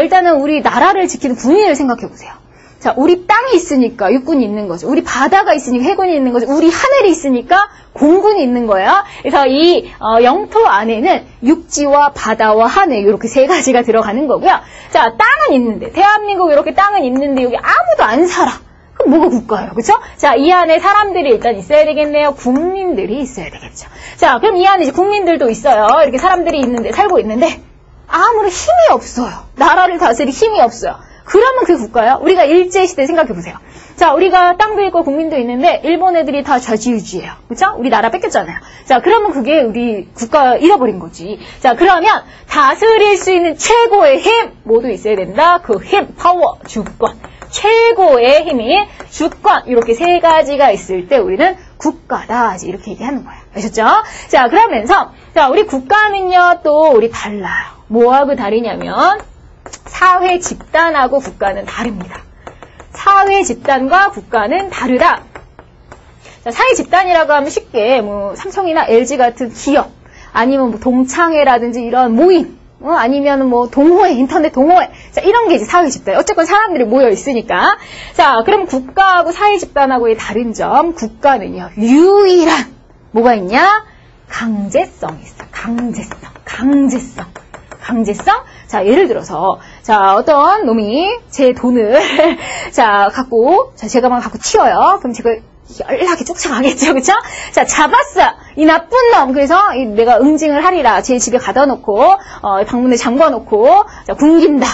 일단은 우리 나라를 지키는 군인을 생각해 보세요. 자, 우리 땅이 있으니까 육군이 있는 거죠. 우리 바다가 있으니까 해군이 있는 거죠. 우리 하늘이 있으니까 공군이 있는 거예요. 그래서 이 영토 안에는 육지와 바다와 하늘 이렇게 3가지가 들어가는 거고요. 자, 땅은 있는데 대한민국 이렇게 땅은 있는데 여기 아무도 안 살아. 그럼 뭐가 국가예요? 그렇죠? 자, 이 안에 사람들이 일단 있어야 되겠네요. 국민들이 있어야 되겠죠. 자, 그럼 이 안에 이제 국민들도 있어요. 이렇게 사람들이 있는데 살고 있는데 아무런 힘이 없어요. 나라를 다스릴 힘이 없어요. 그러면 그게 국가예요? 우리가 일제시대 생각해보세요. 자, 우리가 땅도 있고 국민도 있는데 일본 애들이 다 좌지우지예요. 그렇죠? 우리 나라 뺏겼잖아요. 자, 그러면 그게 우리 국가 잃어버린 거지. 자, 그러면 다스릴 수 있는 최고의 힘 모두 있어야 된다. 그 힘, 파워, 주권. 최고의 힘이 주권. 이렇게 3가지가 있을 때 우리는 국가다. 이렇게 얘기하는 거예요. 아셨죠? 자, 그러면서 자, 우리 국가는요 또 우리 달라요. 뭐하고 다르냐면 사회 집단하고 국가는 다릅니다. 사회 집단과 국가는 다르다. 자, 사회 집단이라고 하면 쉽게 뭐 삼성이나 LG 같은 기업, 아니면 뭐 동창회라든지 이런 모임, 아니면 뭐 동호회, 인터넷 동호회, 자, 이런 게 이제 사회 집단. 어쨌건 사람들이 모여 있으니까. 자, 그럼 국가하고 사회 집단하고의 다른 점, 국가는요 유일한 뭐가 있냐? 강제성이 있어. 강제성. 자, 예를 들어서, 자, 어떤 놈이 제 돈을, 자, 제가 막 갖고 튀어요. 그럼 제가 연락에 쫓아가겠죠, 그쵸? 자, 잡았어! 이 나쁜 놈! 그래서 내가 응징을 하리라. 제 집에 가다 놓고, 방문에 잠궈 놓고, 자, 굶긴다.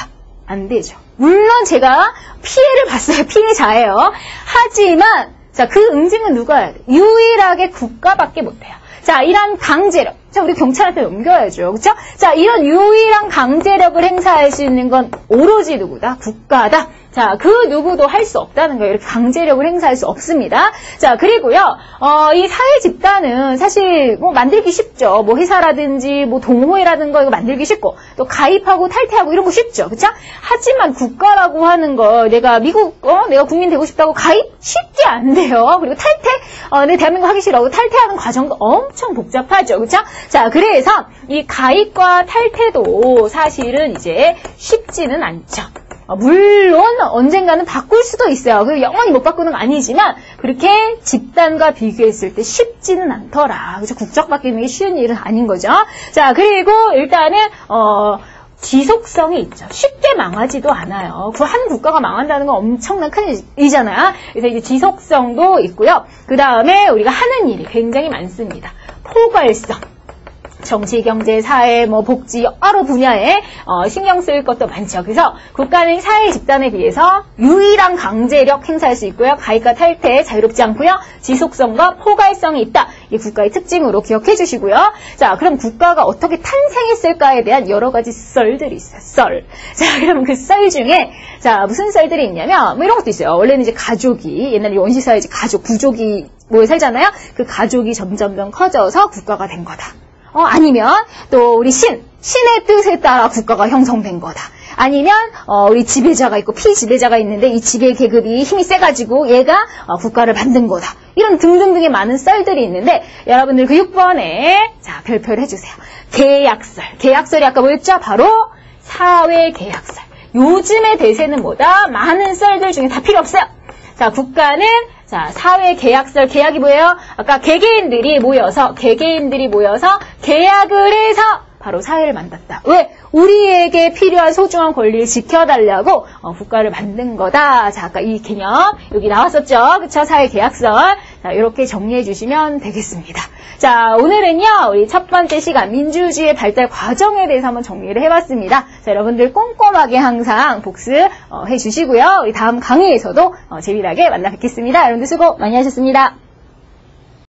안 되죠. 물론 제가 피해를 봤어요. 피해자예요. 하지만, 자, 그 응징은 누가 해야 돼? 유일하게 국가밖에 못해요. 자, 이런 강제력. 자, 우리 경찰한테 넘겨야죠. 그쵸? 자, 이런 유일한 강제력을 행사할 수 있는 건 오로지 누구다? 국가다. 자, 그 누구도 할 수 없다는 거예요. 이렇게 강제력을 행사할 수 없습니다. 자, 그리고요, 이 사회 집단은 사실 뭐 만들기 쉽죠. 뭐 회사라든지 뭐 동호회라든가 이거 만들기 쉽고, 또 가입하고 탈퇴하고 이런 거 쉽죠. 그쵸? 하지만 국가라고 하는 거, 내가 내가 국민 되고 싶다고 가입? 쉽게 안 돼요. 그리고 탈퇴? 내 대한민국 하기 싫어. 탈퇴하는 과정도 엄청 복잡하죠. 그쵸? 자, 그래서 이 가입과 탈퇴도 사실은 이제 쉽지는 않죠. 물론 언젠가는 바꿀 수도 있어요. 영원히 못 바꾸는 건 아니지만 그렇게 집단과 비교했을 때 쉽지는 않더라. 그죠? 국적 바뀌는 게 쉬운 일은 아닌 거죠. 자, 그리고 일단은 지속성이 있죠. 쉽게 망하지도 않아요. 한 국가가 망한다는 건 엄청난 큰 일이잖아요. 그래서 이제 지속성도 있고요. 그 다음에 우리가 하는 일이 굉장히 많습니다. 포괄성. 정치, 경제, 사회, 복지 여러 분야에 신경 쓸 것도 많죠. 그래서 국가는 사회 집단에 비해서 유일한 강제력 행사할 수 있고요. 가입과 탈퇴 자유롭지 않고요. 지속성과 포괄성이 있다. 이게 국가의 특징으로 기억해 주시고요. 자, 그럼 국가가 어떻게 탄생했을까에 대한 여러 가지 썰들이 있어요. 썰. 자, 그럼 그 썰 중에 자, 무슨 썰들이 있냐면 이런 것도 있어요. 원래는 이제 가족이 옛날에 원시사회 가족, 부족이 모여 살잖아요. 그 가족이 점점 커져서 국가가 된 거다. 아니면 또 우리 신의 뜻에 따라 국가가 형성된 거다. 아니면 우리 지배자가 있고 피지배자가 있는데 이 지배 계급이 힘이 세가지고 얘가 국가를 만든 거다. 이런 등등등의 많은 썰들이 있는데 여러분들 그 6번에 자 별표를 해주세요. 계약설이 아까 뭐였죠? 바로 사회계약설. 요즘의 대세는 뭐다? 많은 썰들 중에 다 필요 없어요. 자, 국가는 자, 사회계약설, 계약이 뭐예요? 아까 개개인들이 모여서 계약을 해서 바로 사회를 만들었다. 왜? 우리에게 필요한 소중한 권리를 지켜달라고 국가를 만든 거다. 자, 아까 이 개념 여기 나왔었죠? 그쵸? 사회계약설. 자, 이렇게 정리해 주시면 되겠습니다. 자, 오늘은요, 우리 첫 번째 시간 민주주의의 발달 과정에 대해서 한번 정리를 해봤습니다. 자, 여러분들 꼼꼼하게 항상 복습해 주시고요. 우리 다음 강의에서도 재미나게 만나 뵙겠습니다. 여러분들 수고 많이 하셨습니다.